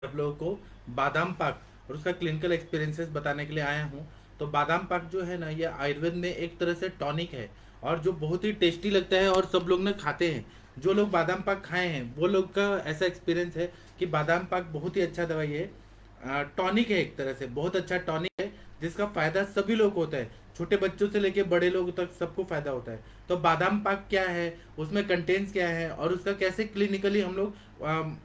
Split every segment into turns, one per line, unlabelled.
आप लोगों को बादाम पाक और उसका क्लिनिकल एक्सपीरियंसेस बताने के लिए आया हूँ। तो बादाम पाक जो है ना, ये आयुर्वेद में एक तरह से टॉनिक है और जो बहुत ही टेस्टी लगता है और सब लोग ना खाते हैं। जो लोग बादाम पाक खाए हैं वो लोग का ऐसा एक्सपीरियंस है कि बादाम पाक बहुत ही अच्छा दवाई है। टॉनिक है, एक तरह से बहुत अच्छा टॉनिक है जिसका फायदा सभी लोग को होता है। छोटे बच्चों से लेके बड़े लोग तक सबको फायदा होता है। तो बादाम पाक क्या है, उसमें कंटेंट्स क्या है और उसका कैसे क्लिनिकली हम लोग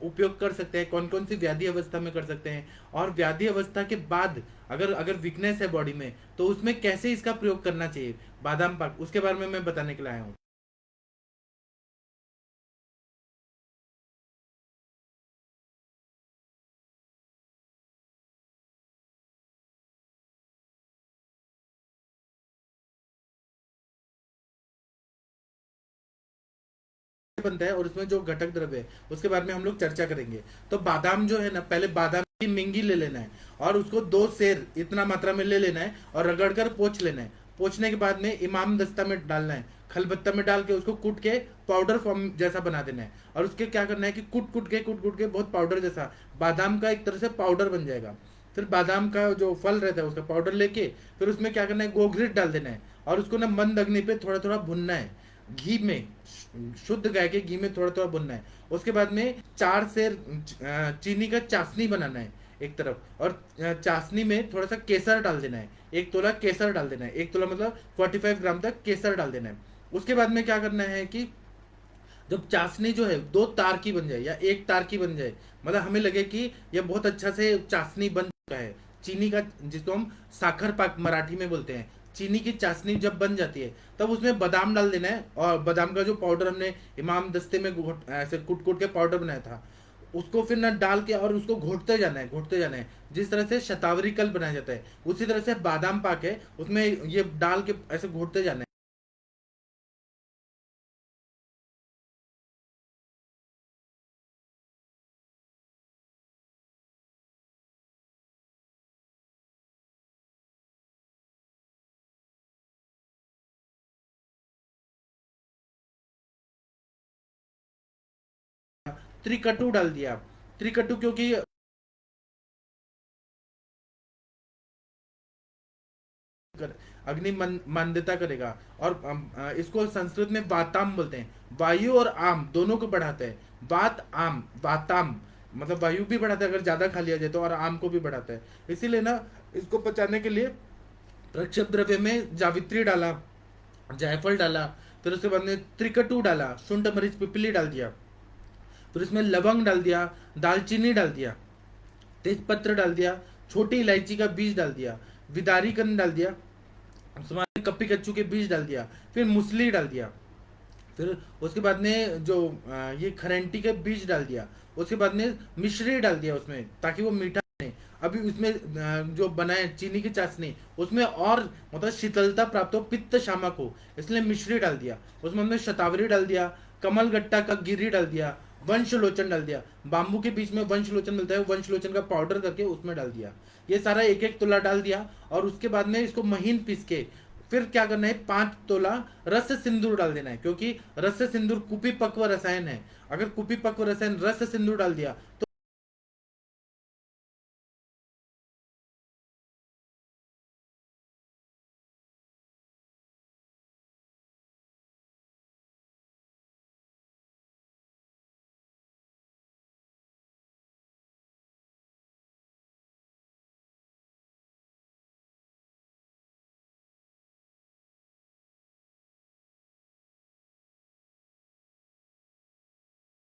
उपयोग कर सकते हैं, कौन कौन सी व्याधि अवस्था में कर सकते हैं, और व्याधि अवस्था के बाद अगर अगर वीकनेस है बॉडी में तो उसमें कैसे इसका प्रयोग करना चाहिए बादाम पाक, उसके बारे में मैं बताने के लिए आया हूँ। बनता है और उसमें जो घटक द्रव्य है उसके बारे में हम लोग चर्चा करेंगे। तो बादाम जो है ना, पहले बादाम की मिंगी ले लेना है और उसको 2 सेर इतना मात्रा में ले लेना है और रगड़ कर पोंछ लेना है। पोंछने के बाद में इमाम दस्ता में डालना है, खलबत्ता में डाल के उसको कूट के पाउडर फॉर्म जैसा बना देना है। और उसके क्या करना है कि कूट कूट के बहुत पाउडर जैसा बादाम का एक तरह से पाउडर बन जाएगा। फिर बादाम का जो फल रहता है उसका पाउडर लेके फिर उसमें क्या करना है, गोघृत डाल देना है और उसको ना मंद अग्नि पे थोड़ा थोड़ा भुनना है, घी में, शुद्ध गाय के घी में थोड़ा थोड़ा भुनना है। उसके बाद में 4 सेर चीनी का चाशनी बनाना है एक तरफ, और चाशनी में थोड़ा सा केसर डाल देना है, 1 तोला केसर डाल देना है, 1 तोला मतलब 45 ग्राम तक केसर डाल देना है। उसके बाद में क्या करना है कि जब चाशनी जो है 2 तार की बन जाए या 1 तार की बन जाए, मतलब हमें लगे कि यह बहुत अच्छा से चाशनी बन चुका है, चीनी का, जिसको हम साखर पाक मराठी में बोलते हैं, चीनी की चाशनी जब बन जाती है तब उसमें बादाम डाल देना है। और बादाम का जो पाउडर हमने इमाम दस्ते में ऐसे कूट कूट के पाउडर बनाया था उसको फिर ना डाल के और उसको घोटते जाना है, घोटते जाना है। जिस तरह से शतावरी कल बनाया जाता है उसी तरह से बादाम पाक है, उसमें ये डाल के ऐसे घोटते जाना है। त्रिकटु डाल दिया। त्रिकटु क्योंकि अग्नि मंदता करेगा। और इसको संस्कृत में वाताम बोलते हैं, वायु और आम दोनों को बढ़ाता है। वात आम वाताम मतलब वायु भी बढ़ाता है अगर ज्यादा खा लिया जाए तो, और आम को भी बढ़ाता है। इसीलिए ना इसको पचाने के लिए रक्षक द्रव्य में जावित्री डाला, जायफल डाला, फिर उसके बाद में त्रिकटु डाला, शुंठ मरीच पिपली डाल दिया, फिर उसमें लवंग डाल दिया, दालचीनी डाल दिया, तेजपत्र डाल दिया, छोटी इलायची का बीज डाल दिया, विदारी कंद डाल दिया, उसमें कप्पी कच्चू के बीज डाल दिया, फिर मूसली डाल दिया, फिर उसके बाद में जो ये खरेंटी के बीज डाल दिया, उसके बाद में मिश्री डाल दिया उसमें ताकि वो मीठा बने। अभी उसमें जो बनाए चीनी की चाशनी उसमें और मतलब शीतलता प्राप्त हो, पित्त शामक हो, इसलिए मिश्री डाल दिया। उसमें हमने शतावरी डाल दिया, कमल गट्टा का गिरी डाल दिया, वंश लोचन डाल दिया, बाम्बू के बीच में वंश लोचन मिलता है, वंश लोचन का पाउडर करके उसमें डाल दिया। ये सारा 1-1 तोला डाल दिया और उसके बाद में इसको महीन पीस के फिर क्या करना है, 5 तोला रस सिंदूर डाल देना है, क्योंकि रस सिंदूर कुपी पक्व रसायन है। अगर कुपी पक्व रसायन रस सिंदूर डाल दिया तो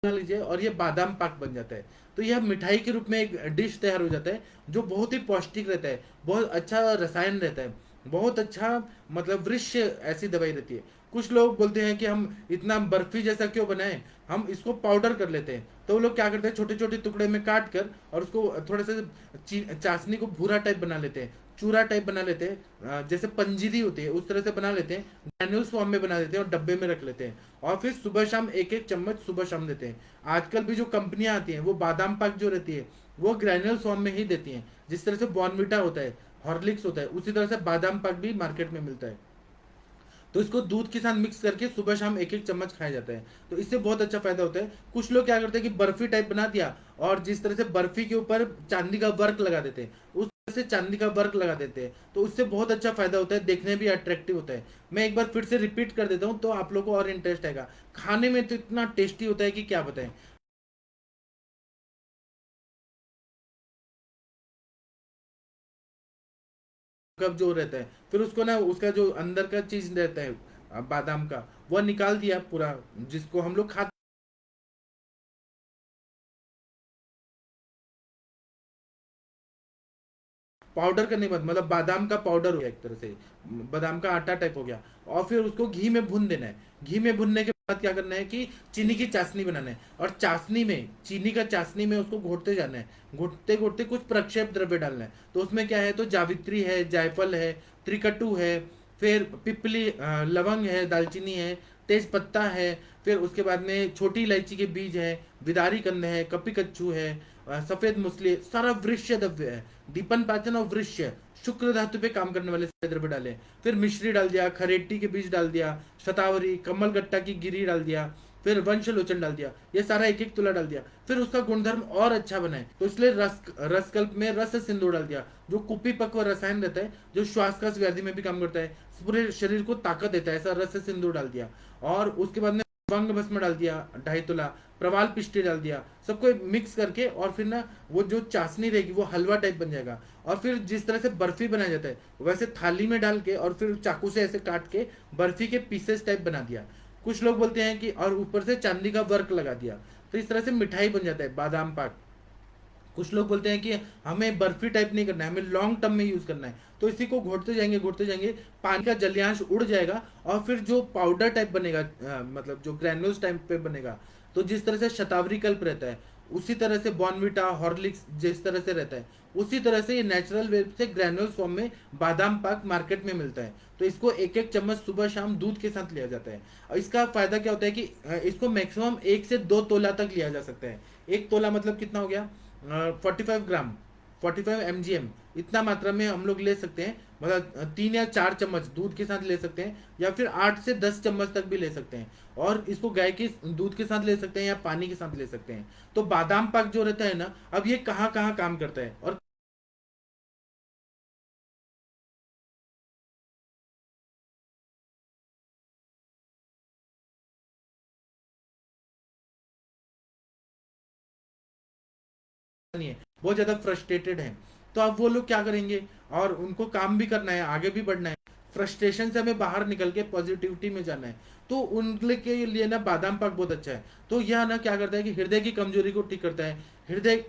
बना लीजिए और ये बादाम पाक बन जाता है। तो यह मिठाई के रूप में एक डिश तैयार हो जाता है जो बहुत ही पौष्टिक रहता है, बहुत अच्छा रसायन रहता है, बहुत अच्छा मतलब वृक्ष ऐसी दवाई रहती है। कुछ लोग बोलते हैं कि हम इतना बर्फी जैसा क्यों बनाएं, हम इसको पाउडर कर लेते हैं। तो वो लोग क्या करते हैं, छोटे छोटे टुकड़े में काट कर और उसको थोड़े से चाशनी को भूरा टाइप बना लेते हैं, चूरा टाइप बना लेते हैं, जैसे पंजीरी होती है उस तरह से बना लेते हैं, ग्रैन्यूल्स फॉर्म में बना देते हैं और डब्बे में रख लेते हैं। और फिर सुबह शाम 1-1 चम्मच सुबह शाम देते हैं। आजकल भी जो कंपनियां आती हैं वो बादाम पाक जो रहती है वो ग्रैन्यूल्स फॉर्म में ही देती हैं। जिस तरह से बॉर्नविटा होता है, हॉर्लिक्स होता है, उसी तरह से बादाम पाक भी मार्केट में मिलता है। तो इसको दूध के साथ मिक्स करके सुबह शाम एक एक चम्मच खाया जाता है। तो इससे बहुत अच्छा फायदा होता है। कुछ लोग क्या करते हैं कि बर्फी टाइप बना दिया और जिस तरह से बर्फी के ऊपर चांदी का वर्क लगा देते हैं, उस तरह से चांदी का वर्क लगा देते हैं, तो उससे बहुत अच्छा फायदा होता है, देखने में भी अट्रैक्टिव होता है। मैं एक बार फिर से रिपीट कर देता हूँ तो आप लोगों को और इंटरेस्ट आएगा। खाने में तो इतना टेस्टी होता है कि क्या बताएं। कब जो रहता है, फिर उसको ना उसका जो अंदर का चीज रहता है बादाम का, वो निकाल दिया पूरा, जिसको हम लोग खाते, पाउडर करने के बाद मतलब बादाम का पाउडर हो गया एक तरह से, बादाम का आटा टाइप हो गया। और फिर उसको घी में भून देना है। घी में भूनने के बाद क्या करना है कि चीनी की चाशनी बनाना है, और चाशनी में, चीनी का चाशनी में उसको घोटते जाना है। घोटते घोटते कुछ प्रक्षेप द्रव्य डालना है। तो उसमें क्या है, तो जावित्री है, जायफल है, त्रिकटु है, फिर पिपली लवंग है, दालचीनी है, तेज पत्ता है, फिर उसके बाद में छोटी इलायची के बीज है, विदारी कंद है, कपी कच्चू है, सफेद मूसली, सारा वृक्ष द्रव्य है। दीपन पाचन और वृक्ष, शुक्र धातु पे काम करने वाले सारे द्रव्य डाले। फिर मिश्री डाल दिया, खरेटी के बीज डाल दिया, शतावरी, कमल गट्टा की गिरी डाल दिया, फिर वंश लोचन डाल दिया। ये सारा एक एक तुला डाल दिया। फिर उसका गुणधर्म और अच्छा बनाए, तो इसलिए रसकल्प में रस सिंधु डाल दिया, जो कुपी पक्व रसायन रहता है, जो श्वास व्याधि में भी काम करता है, पूरे शरीर को ताकत देता है, ऐसा रस सिंधु डाल दिया। और उसके बाद में भंग भस्म डाल दिया 2.5 तोला, प्रवाल पिष्टी डाल दिया, सबको मिक्स करके, और फिर ना वो जो चाशनी रहेगी वो हलवा टाइप बन जाएगा। और फिर जिस तरह से बर्फी बनाया जाता है वैसे थाली में डाल के, और फिर चाकू से ऐसे काट के बर्फी के पीसेस टाइप बना दिया। कुछ लोग बोलते हैं कि और ऊपर से चांदी का वर्क लगा दिया, तो इस तरह से मिठाई बन जाता है बादाम पाक। कुछ लोग बोलते हैं कि हमें बर्फी टाइप नहीं करना है, हमें लॉन्ग टर्म में यूज करना है। तो इसी को घोटते जाएंगे, पानी का जल्यांश उड़ जाएगा, और फिर जो पाउडर टाइप बनेगा, मतलब जो ग्रैन्यूल्स टाइप पे बनेगा, तो जिस तरह से शतावरी कल्प रहता है, उसी तरह से बॉर्नविटा, हॉर्लिक्स जिस तरह से रहता है, उसी तरह से ये नेचुरल वे से ग्रैन्यूल्स फॉर्म में बादाम पाक मार्केट में मिलता है। तो इसको एक एक चम्मच सुबह शाम दूध के साथ लिया जाता है। और इसका फायदा क्या होता है कि इसको मैक्सिमम 1 से 2 तोला तक लिया जा सकता है। 1 तोला मतलब कितना हो गया, 45 ग्राम, 45 mgm, इतना मात्रा में हम लोग ले सकते हैं। मतलब 3 या 4 चम्मच दूध के साथ ले सकते हैं, या फिर 8 से 10 चम्मच तक भी ले सकते हैं। और इसको गाय के दूध के साथ ले सकते हैं या पानी के साथ ले सकते हैं। तो बादाम पाक जो रहता है ना, अब ये कहाँ कहाँ काम करता है, और नहीं है, बहुत ज्यादा फ्रस्ट्रेटेड है। तो अब वो लोग क्या करेंगे, और उनको काम भी करना है, आगे भी बढ़ना है, फ्रस्ट्रेशन से हमें बाहर निकल के पॉजिटिविटी में जाना है। तो उनके लिए ना बादाम पाक बहुत अच्छा है। तो यह ना क्या करता है कि हृदय की कमजोरी को ठीक करता है, हृदय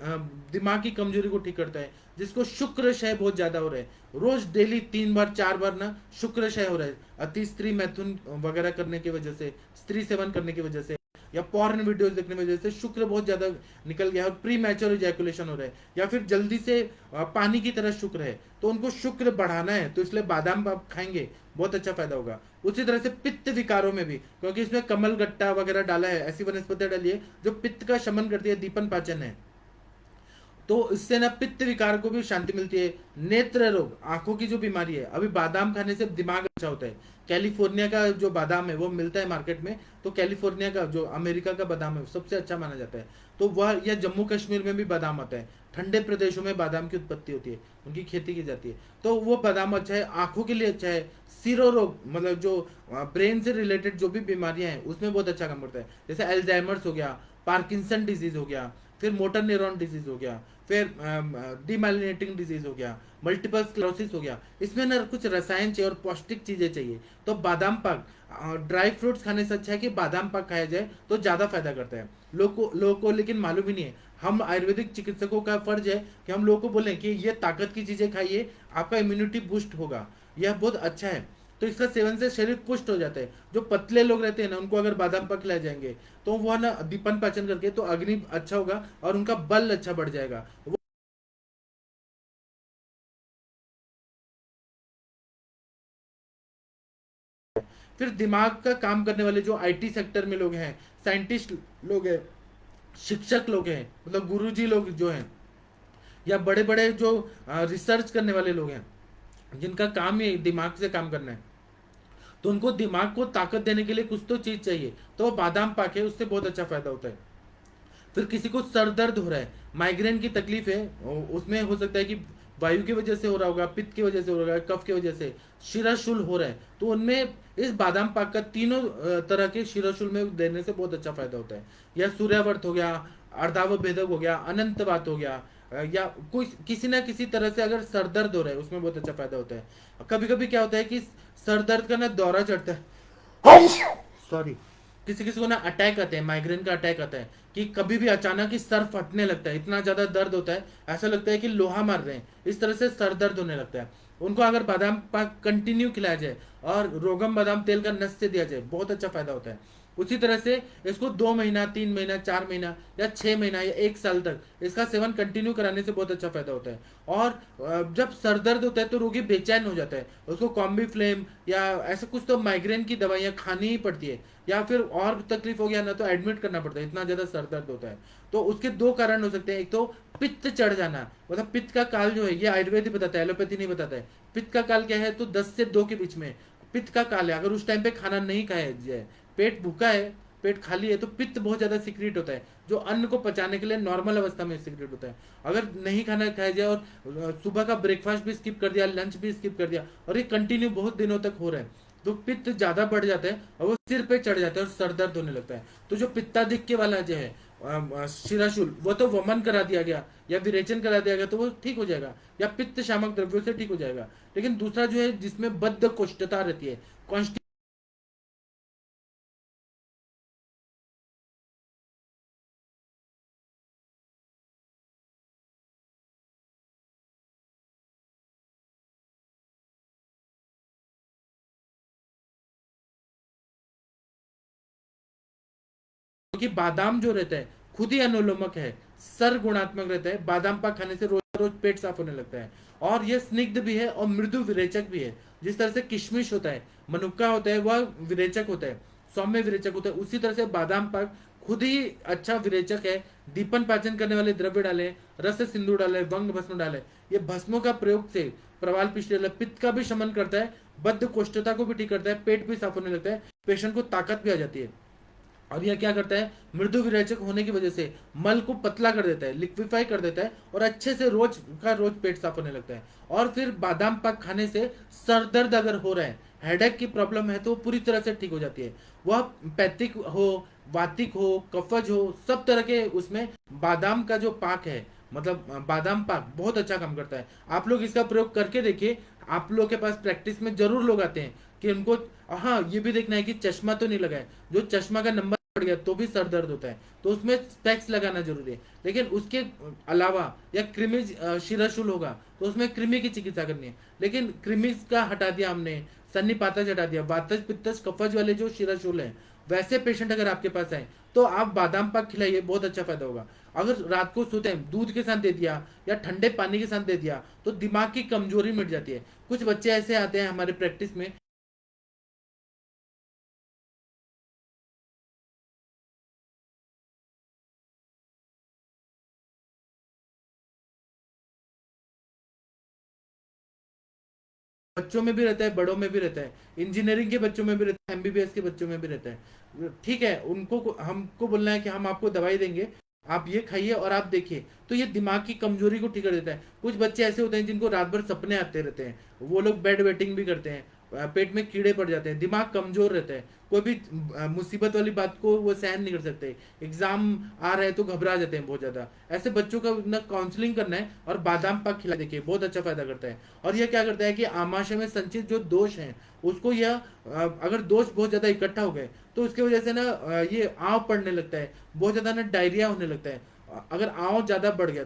दिमाग की कमजोरी को ठीक करता है। जिसको शुक्र क्षय बहुत ज्यादा हो रहा है, रोज डेली 3 बार 4 बार ना शुक्र क्षय हो रहा है, अति स्त्री मैथुन वगैरह करने की वजह से, स्त्री सेवन करने की वजह से, या पॉर्न वीडियोस देखने की वजह से शुक्र बहुत ज्यादा निकल गया है, और प्री मैच्योर इजैकुलेशन हो रहा है, या फिर जल्दी से पानी की तरह शुक्र है, तो उनको शुक्र बढ़ाना है, तो इसलिए बादाम आप खाएंगे बहुत अच्छा फायदा होगा। उसी तरह से पित्त विकारों में भी, क्योंकि इसमें कमल गट्टा वगैरह डाला है, ऐसी वनस्पति डाली है जो पित्त का शमन करती है, दीपन पाचन है, तो इससे ना पित्त विकार को भी शांति मिलती है। नेत्र रोग, आंखों की जो बीमारी है, अभी बादाम खाने से दिमाग अच्छा होता है। कैलिफोर्निया का जो बादाम है वो मिलता है मार्केट में, तो कैलिफोर्निया का जो अमेरिका का बादाम है सबसे अच्छा माना जाता है। तो वह, या जम्मू कश्मीर में भी बादाम आता है, ठंडे प्रदेशों में बादाम की उत्पत्ति होती है, उनकी खेती की जाती है, तो वो बादाम अच्छा है, आंखों के लिए अच्छा है। सिरो रोग मतलब जो ब्रेन से रिलेटेड जो भी बीमारियां हैं उसमें बहुत अच्छा काम करता है, जैसे एल्जाइमर्स हो गया, पार्किंसन डिजीज हो गया, फिर मोटर न्यूरॉन डिजीज हो गया, फिर डीमाइलिनेटिंग डिजीज हो गया, मल्टीपल स्क्लेरोसिस हो गया। इसमें ना कुछ रसायन चाहिए और पौष्टिक चीजें चाहिए। तो बादाम पाक, ड्राई फ्रूट्स खाने से अच्छा है कि बादाम पाक खाया जाए तो ज्यादा फायदा करता है। लोगों को लेकिन मालूम ही नहीं है। हम आयुर्वेदिक चिकित्सकों का फर्ज है कि हम लोगों को बोलें कि ये ताकत की चीजें खाइए, आपका इम्यूनिटी बूस्ट होगा, यह बहुत अच्छा है। तो इसका सेवन से शरीर पुष्ट हो जाता है। जो पतले लोग रहते हैं ना, उनको अगर बादाम पाक खिलाए जाएंगे तो वह ना दीपन पाचन करके तो अग्नि अच्छा होगा, और उनका बल अच्छा बढ़ जाएगा। फिर दिमाग का काम करने वाले जो आईटी सेक्टर में लोग हैं, साइंटिस्ट लोग हैं, शिक्षक लोग हैं, मतलब गुरुजी लोग जो हैं, या बड़े बड़े जो रिसर्च करने वाले लोग हैं, जिनका काम ही दिमाग से काम करना है, तो उनको दिमाग को ताकत देने के लिए कुछ तो चीज चाहिए, तो वो बादाम पाक है, उससे बहुत अच्छा फायदा होता है। फिर किसी को सर दर्द हो रहा है, माइग्रेन की तकलीफ है, उसमें हो सकता है कि वायु की वजह से हो रहा होगा, पित्त की वजह से हो रहा है, कफ की वजह से शिराशूल हो रहा है, तो उनमें इस बादाम पाक का तीनों तरह के शिराशूल में देने से बहुत अच्छा फायदा होता है। या सूर्यावर्त हो गया, अर्धाव भेदक हो गया, अनंत बात हो गया, या कोई किसी ना किसी तरह से अगर सर दर्द हो रहा है उसमें बहुत अच्छा फायदा होता है। कभी कभी क्या होता है कि सर दर्द का ना दौरा चढ़ता है, सॉरी, किसी किसी को ना अटैक आते हैं, माइग्रेन का अटैक आता है कि कभी भी अचानक ही सर फटने लगता है, इतना ज्यादा दर्द होता है, ऐसा लगता है कि लोहा मार रहे हैं, इस तरह से सर दर्द होने लगता है। उनको अगर बादाम पाक कंटिन्यू खिलाया जाए और रोगम बादाम तेल का नस से दिया जाए, बहुत अच्छा फायदा होता है। उसी तरह से इसको 2 महीना, 3 महीना, 4 महीना या 6 महीना या 1 साल तक इसका सेवन कंटिन्यू कराने से बहुत अच्छा फायदा होता है। और जब सर दर्द होता है तो रोगी बेचैन हो जाता है, उसको कॉम्बी फ्लेम या ऐसा कुछ तो माइग्रेन की दवाइयाँ खानी ही पड़ती है, या फिर और तकलीफ हो गया ना तो एडमिट करना पड़ता है, इतना ज्यादा सर दर्द होता है। तो उसके दो कारण हो सकते हैं, एक तो पित्त चढ़ जाना, मतलब पित्त का काल जो है, ये आयुर्वेद ही बताता है, एलोपैथी नहीं बताता है। पित्त का काल क्या है, तो 10 से 2 के बीच में पित्त का काल है। अगर उस टाइम पे खाना नहीं खाया जाए, पेट भूखा है, पेट खाली है, तो पित्त बहुत ज्यादा सिक्रीट होता है, जो अन्न को पचाने के लिए नॉर्मल अवस्था में सिक्रीट होता है। अगर नहीं खाना खाया जाए और सुबह का ब्रेकफास्ट भी स्किप कर दिया, लंच भी स्किप कर दिया, और ये कंटिन्यू बहुत दिनों तक हो रहा है, तो पित्त ज्यादा बढ़ जाता है और वो सिर पे चढ़ जाता है और सर दर्द होने लगता है। तो जो पित्ताधिक्य वाला जो है शिराशूल, वो तो वमन करा दिया गया या विरेचन करा दिया गया तो वो ठीक हो जाएगा, या पित्त शामक द्रव्यों से ठीक हो जाएगा। लेकिन दूसरा जो है जिसमें बद्ध कोष्ठता रहती है, क्योंकि बादाम जो रहता है खुद ही अनुलोमक है, सर गुणात्मक रहता है, बादाम पाक खाने से रोज रोज पेट साफ होने लगता है। और यह स्निग्ध भी है और मृदु विरेचक भी है। जिस तरह से किशमिश होता है, मनुक्का होता है, वह विरेचक होता है, सौम्य विरेचक होता है, उसी तरह से बादाम पाक खुद ही अच्छा विरेचक है। दीपन पाचन करने वाले द्रव्य डाले, रस सिंधु डाले, वंग भस्म डाले, ये भस्मों का प्रयोग से प्रवाल पिष्ट पित्त का भी शमन करता है, बद्ध कोष्ठता को भी ठीक करता है, पेट भी साफ होने लगता है, पेशेंट को ताकत भी आ जाती है। और यह क्या करता है, मृदु विरेचक होने की वजह से मल को पतला कर देता है, लिक्विफाई कर देता है, और अच्छे से रोज का रोज पेट साफ होने लगता है। और फिर बादाम पाक खाने से सर दर्द अगर हो रहा है, हेडेक की प्रॉब्लम है, तो पूरी तरह से ठीक हो जाती है। वह पैथिक हो, वातिक हो, कफज हो, सब तरह के उसमें बादाम का जो पाक है, मतलब बादाम पाक बहुत अच्छा काम करता है। आप लोग इसका प्रयोग करके देखिए। आप लोग के पास प्रैक्टिस में जरूर लोग आते हैं कि उनको, हाँ ये भी देखना है कि चश्मा तो नहीं लगा है, जो चश्मा का नंबर पड़ गया तो भी सर दर्द होता है, तो उसमें स्पेक्स लगाना जरूरी है। लेकिन उसके अलावा या कृमि शिराशूल होगा तो उसमें कृमि की चिकित्सा करनी है। लेकिन कृमि का हटा दिया हमने, सन्निपातज हटा दिया, वातज पित्तज कफज वाले जो शिराशूल है, वैसे पेशेंट अगर आपके पास आए तो आप बादाम पाक खिलाइए, बहुत अच्छा फायदा होगा। अगर रात को सोते हैं दूध के साथ दे दिया या ठंडे पानी के साथ दे दिया तो दिमाग की कमजोरी मिट जाती है। कुछ बच्चे ऐसे आते हैं हमारे प्रैक्टिस में, बच्चों में भी रहता है, बड़ों में भी रहता है, इंजीनियरिंग के बच्चों में भी रहता है, एमबीबीएस के बच्चों में भी रहता है। ठीक है, उनको हमको बोलना है कि हम आपको दवाई देंगे, आप ये खाइए और आप देखिए, तो ये दिमाग की कमजोरी को ठीक कर देता है। कुछ बच्चे ऐसे होते हैं जिनको रात भर सपने आते रहते हैं, वो लोग बेड वेटिंग भी करते हैं, पेट में कीड़े पड़ जाते हैं, दिमाग कमजोर रहता है, कोई भी मुसीबत वाली बात को वो सहन नहीं कर सकते, एग्जाम आ रहे हैं तो घबरा जाते हैं बहुत ज्यादा। ऐसे बच्चों का ना काउंसलिंग करना है और बादाम पाक खिला, देखिए बहुत अच्छा फायदा करता है। और यह क्या करता है कि आमाशय में संचित जो दोष हैं उसको यह अगर दोष बहुत ज्यादा इकट्ठा हो गए तो उसकी वजह से ना ये आँव पड़ने लगता है, बहुत ज्यादा ना डायरिया होने लगता है, अगर आँव ज्यादा बढ़ गया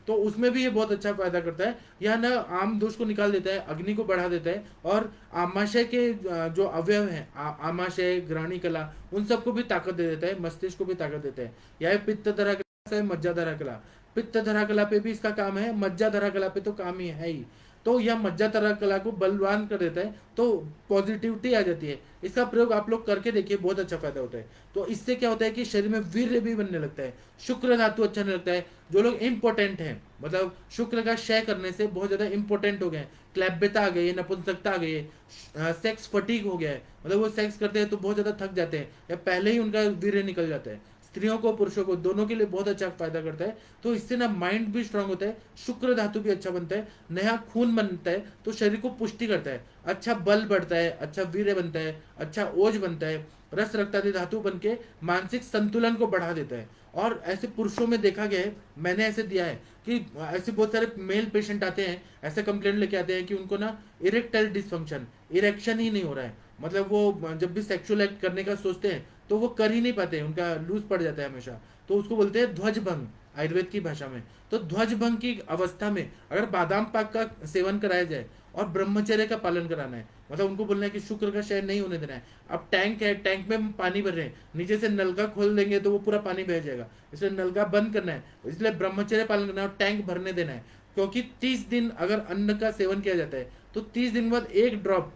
तो उसमें भी ये बहुत अच्छा फायदा करता है। यह ना आम दोष को निकाल देता है, अग्नि को बढ़ा देता है, और आमाशय के जो अवयव हैं, आमाशय, ग्रहणी कला, उन सबको भी ताकत दे देता है, मस्तिष्क को भी ताकत देता है। यह पित्त धरा कला, मज्जा धरा कला, पित्त धरा कला पे भी इसका काम है, मज्जा धरा कला पे तो काम ही है ही। तो यह मज्जा कला को बलवान कर देता है, तो पॉजिटिविटी आ जाती है। इसका प्रयोग आप लोग करके देखिए, बहुत अच्छा फायदा होता है। तो इससे क्या होता है कि शरीर में वीर्य भी बनने लगता है, शुक्र धातु अच्छा नहीं लगता है। जो लोग इंपोर्टेंट हैं, मतलब शुक्र का क्षय करने से बहुत ज्यादा इंपोर्टेंट हो गए, क्लैब्यता आ गई है, नपुंसकता आ गई है, सेक्स फटीक हो गया है, मतलब वो सेक्स करते हैं तो बहुत ज्यादा थक जाते हैं या पहले ही उनका वीर्य निकल जाता है। स्त्रियों को पुरुषों को दोनों के लिए बहुत अच्छा फायदा करता है। तो इससे ना माइंड भी स्ट्रांग होता है, शुक्र धातु भी अच्छा बनता है, नया खून बनता है, तो शरीर को पुष्टि करता है, अच्छा बल बढ़ता है, अच्छा वीर्य बनता है, अच्छा ओज बनता है, रस रक्तादि धातु बन के मानसिक संतुलन को बढ़ा देता है। और ऐसे पुरुषों में देखा गया है, मैंने ऐसे दिया है कि ऐसे बहुत सारे मेल पेशेंट आते हैं, ऐसे कंप्लेंट लेके आते हैं कि उनको ना इरेक्टाइल डिसफंक्शन, इरेक्शन ही नहीं हो रहा है, मतलब वो जब भी सेक्सुअल एक्ट करने का सोचते हैं तो वो कर ही नहीं पाते, उनका लूज पड़ जाता है हमेशा। तो उसको बोलते हैं ध्वज भंग आयुर्वेद की भाषा में। तो ध्वज भंग की अवस्था में अगर बादाम पाक का सेवन कराया जाए और ब्रह्मचर्य का पालन कराना है, मतलब उनको बोलना है कि शुक्र का क्षय नहीं होने देना है। अब टैंक है, टैंक में पानी भर रहे हैं, नीचे से नलका खोल देंगे तो वो पूरा पानी बह जाएगा, इसलिए नलका बंद करना है, इसलिए ब्रह्मचर्य पालन करना है और टैंक भरने देना है। क्योंकि 30 दिन अगर अन्न का सेवन किया जाता है तो 30 दिन बाद एक ड्रॉप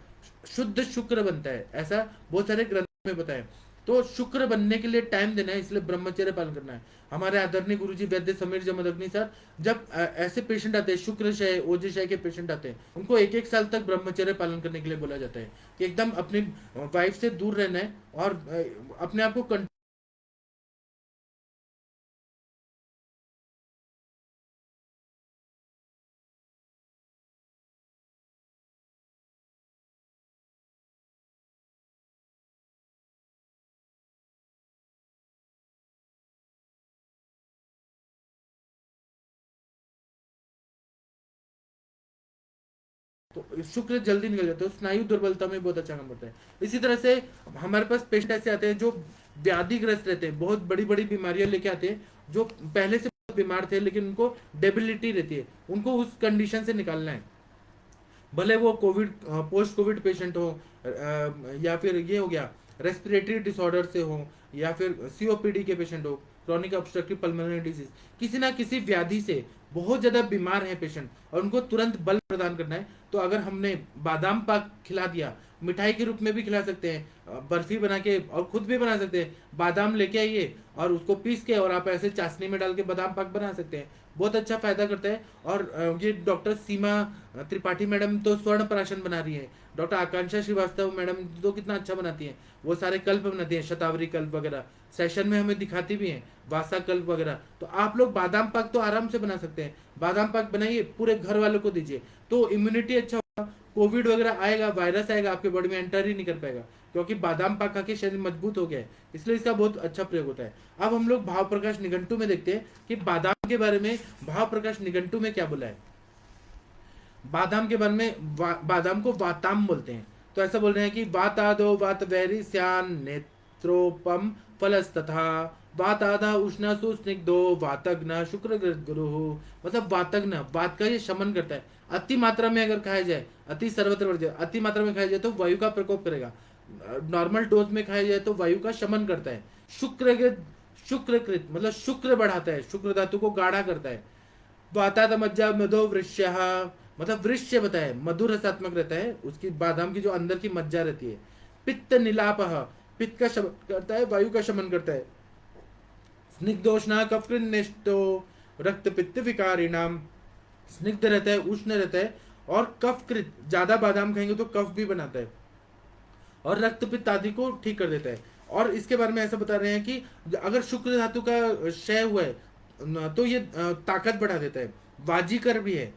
शुद्ध शुक्र बनता है, ऐसा बहुत सारे ग्रंथों में बताया। तो शुक्र बनने के लिए टाइम देना है, इसलिए ब्रह्मचर्य पालन करना है। हमारे आदरणीय गुरुजी वैद्य समीर जमदग्नि सर, जब ऐसे पेशेंट आते हैं, शुक्र क्षय ओजशय के पेशेंट आते हैं, उनको एक एक साल तक ब्रह्मचर्य पालन करने के लिए बोला जाता है कि एकदम अपनी वाइफ से दूर रहना है और अपने आप को तो शुक्र जल्दी निकल जाता है, तो स्नायु दुर्बलता में बहुत अच्छा काम करता है। इसी तरह से हमारे पास पेशेंट ऐसे आते हैं जो व्याधिग्रस्त रहते हैं, बहुत बड़ी बड़ी बीमारियां लेके आते हैं, जो पहले से बहुत बीमार थे लेकिन उनको डेबिलिटी रहती है, उनको उस कंडीशन से निकालना है। भले वो कोविड पोस्ट कोविड पेशेंट हो, या फिर ये हो गया रेस्पिरेटरी डिसऑर्डर से हो, या फिर सीओपीडी के पेशेंट हो, क्रॉनिक ऑब्स्ट्रक्टिव पल्मोनरी डिजीज, किसी ना किसी व्याधि से बहुत ज्यादा बीमार है पेशेंट और उनको तुरंत बल प्रदान करना है। तो अगर हमने बादाम पाक खिला दिया, मिठाई के रूप में भी खिला सकते हैं, बर्फी बना के और खुद भी बना सकते हैं, बादाम लेके आइए और उसको पीस के और आप ऐसे चाशनी में डाल के बादाम पाक बना सकते हैं, बहुत अच्छा फायदा करता है। और ये डॉक्टर सीमा त्रिपाठी मैडम तो स्वर्ण प्राशन बना रही है, डॉक्टर आकांक्षा श्रीवास्तव मैडम तो कितना अच्छा बनाती हैं, वो सारे कल्प बनाती हैं, शतावरी कल्प वगैरह सेशन में हमें दिखाती भी हैं, वासा कल्प वगैरह। तो आप लोग बादाम पाक तो आराम से बना सकते हैं, बादाम पाक बनाइए, पूरे घर वालों को दीजिए, तो इम्यूनिटी अच्छा होगा। कोविड वगैरह आएगा, वायरस आएगा, आपके बॉडी में एंटर ही नहीं कर पाएगा, क्योंकि बादाम पाक खा के शरीर मजबूत हो गया है, इसलिए इसका बहुत अच्छा प्रयोग होता है। अब हम लोग भाव प्रकाश निघंटू में देखते हैं कि बादाम के बारे में भाव प्रकाश निघंटू में क्या बोला है। बादाम के बारे में बादाम को वाताम बोलते हैं। तो ऐसा बोल रहे हैं कि वातादो वात वैरी स्यान नेत्रोपम फलस तथा वाताधा उष्ण सुस्निग्धो वातग्न शुक्र गुरु, मतलब वातग्न वात का ये शमन करता है। अति मात्रा में अगर खाया जाए, अति सर्वत्र वर्ज्य, अति मात्रा में खाया जाए तो वायु का प्रकोप करेगा, नॉर्मल डोज में खाया जाए तो वायु का शमन करता है। शुक्र शुक्रकृत मतलब शुक्र बढ़ाता है, शुक्र धातु को गाढ़ा करता है। वाता मज्जा मधो वृक्ष, मतलब वृक्ष बताए मधुर रसात्मक रहता है, उसकी बादाम की जो अंदर की मज्जा रहती है। पित्त निलाप, पित्त का शमन करता है, वायु का शमन करता है। स्निग्धोष्णा कफकृन्निष्ठो रक्त पित्त विकारिणाम, स्निग्ध रहता है, उष्ण रहता है, और कफकृत ज्यादा बादाम खाएंगे तो कफ भी बनाता है और रक्त पित्त आदि को ठीक कर देता है। और इसके बारे में ऐसा बता रहे हैं कि अगर शुक्र धातु का क्षय हुआ है तो ये ताकत बढ़ा देता है, वाजीकर भी है।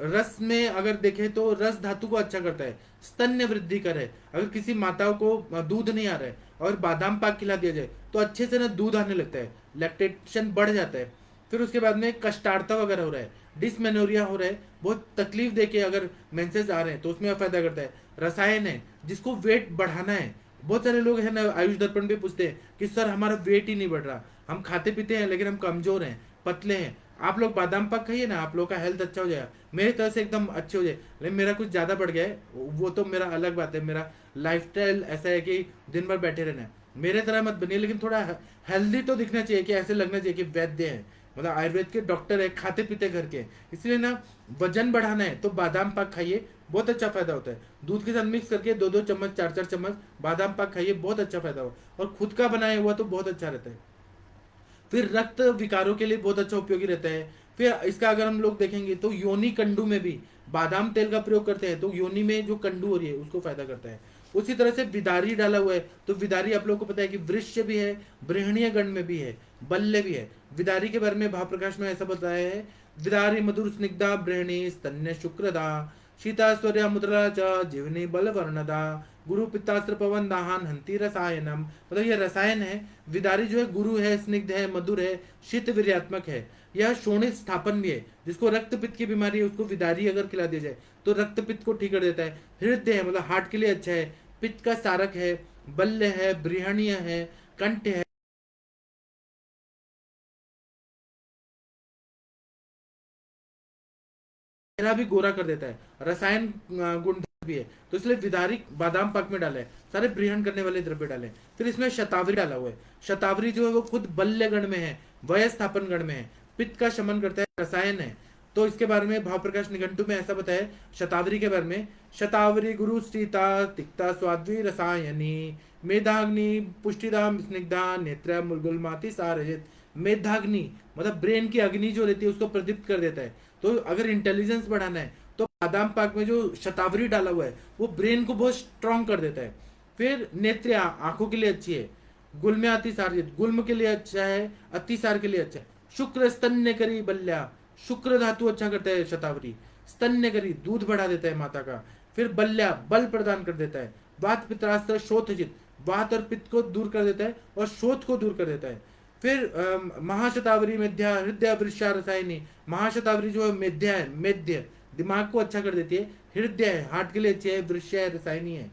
रस में अगर देखें तो रस धातु को अच्छा करता है, स्तन्य वृद्धि कर है। अगर किसी माताओं को दूध नहीं आ रहा है और बादाम पाक खिला दिया जाए तो अच्छे से ना दूध आने लगता है, लैक्टेशन बढ़ जाता है। फिर उसके बाद में कष्टार्थ वगैरह हो रहा है, डिसमेनोरिया हो रहा है, बहुत तकलीफ देके अगर मेंसेस आ रहे हैं तो उसमें फायदा करता है। रसायन है, जिसको वेट बढ़ाना है, बहुत सारे लोग हैं ना आयुष दर्पण पे पूछते हैं कि सर हमारा वेट ही नहीं बढ़ रहा, हम खाते पीते हैं लेकिन हम कमजोर हैं, पतले हैं। आप लोग बादाम पाक खाइए ना, आप लोग का हेल्थ अच्छा हो जाएगा, मेरी तरह से एकदम अच्छे हो जाए। लेकिन मेरा कुछ ज्यादा बढ़ गया है, वो तो मेरा अलग बात है, मेरा लाइफस्टाइल ऐसा है कि दिन भर बैठे रहना है। मेरे तरह मत बनिए, लेकिन थोड़ा हेल्दी तो दिखना चाहिए, कि ऐसे लगना चाहिए कि वैद्य है, मतलब आयुर्वेद के डॉक्टर है, खाते पीते घर के, इसलिए ना वजन बढ़ाना है तो बादाम पाक खाइए, बहुत अच्छा फायदा होता है। दूध के साथ मिक्स करके 2-2 चम्मच, 4-4 चम्मच बादाम पाक खाइए, बहुत अच्छा फायदा हो, और खुद का बनाया हुआ तो बहुत अच्छा रहता है। फिर रक्त विकारों के लिए बहुत अच्छा उपयोगी रहता है। फिर इसका अगर हम लोग देखेंगे तो योनि कंडू में भी बादाम तेल का प्रयोग करते हैं, तो योनि में जो कंडू हो रही है उसको फायदा करता है। उसी तरह से विदारी डाला हुआ है, तो विदारी आप लोग को पता है कि वृक्ष भी है, बृहणीय गण में भी है, बल्ले भी है। विदारी के बारे में भावप्रकाश में ऐसा बताया है, विदारी मधुर स्निग्धा बृहणी स्तन्य शुक्रदा शीता स्वर्या मुद्रा च जीवनी बल वर्णदा गुरु पित्तास्त्र पवन दाहान हंती रसायनम, मतलब ये रसायन है। विदारी जो है गुरु है, स्निग्ध है, मधुर है, शीत वीर्यात्मक है। यह शोणित स्थापन भी है, जिसको रक्त पित्त की बीमारी है उसको विदारी अगर खिला दिया जाए तो रक्त पित्त को ठीक कर देता है। हृदय है, मतलब हार्ट के लिए अच्छा है, पित्त का सारक है, बल्य है, बृहणीय है, कंठ है, चेहरा भी गोरा कर देता है, रसायन गुण भी है, तो इसलिए विदारी बादाम पाक में डाले, सारे ब्रीहण करने वाले द्रव्य डाले। फिर इसमें शतावरी डाला हुआ है। शतावरी जो है वो खुद बल्य गण में है, वय स्थापन गण में है, पित्त का शमन करता है, रसायन है। तो इसके बारे में भाव प्रकाश निघंटु में ऐसा बताया शतावरी के बारे में, शतावरी गुरु स्थिता तिक्ता स्वाद्वी रसायनी मेधाग्नि पुष्टिदा स्निग्धा नेत्र मुलगुलमाती सारजित। मेधाग्नि मतलब ब्रेन की अग्नि जो रहती है उसको प्रदीप्त कर देता है। तो अगर इंटेलिजेंस बढ़ाना है तो बादाम पाक में जो शतावरी डाला हुआ है वो ब्रेन को बहुत स्ट्रांग कर देता है। फिर नेत्र आंखों के लिए अच्छी है, गुल्म अतिसार गुल्म के लिए अच्छा है, अतिसार के लिए अच्छा है। शुक्र स्तन्य करी बल्या, शुक्र धातु अच्छा करता है शतावरी। स्तन्य करी दूध बढ़ा देता है माता का। फिर बल्या बल प्रदान कर देता है। वात पित्रास्त्र शोथजित, वात और पित्त को दूर कर देता है और शोथ को दूर कर देता है। फिर महाशतावरी मेध्या हृदय वृषा रसायनी, महाशतावरी जो है मेध्या है, मेध्य दिमाग को अच्छा कर देती है, हृदय है हार्ट के लिए अच्छी है, वृषा है रसायनी है।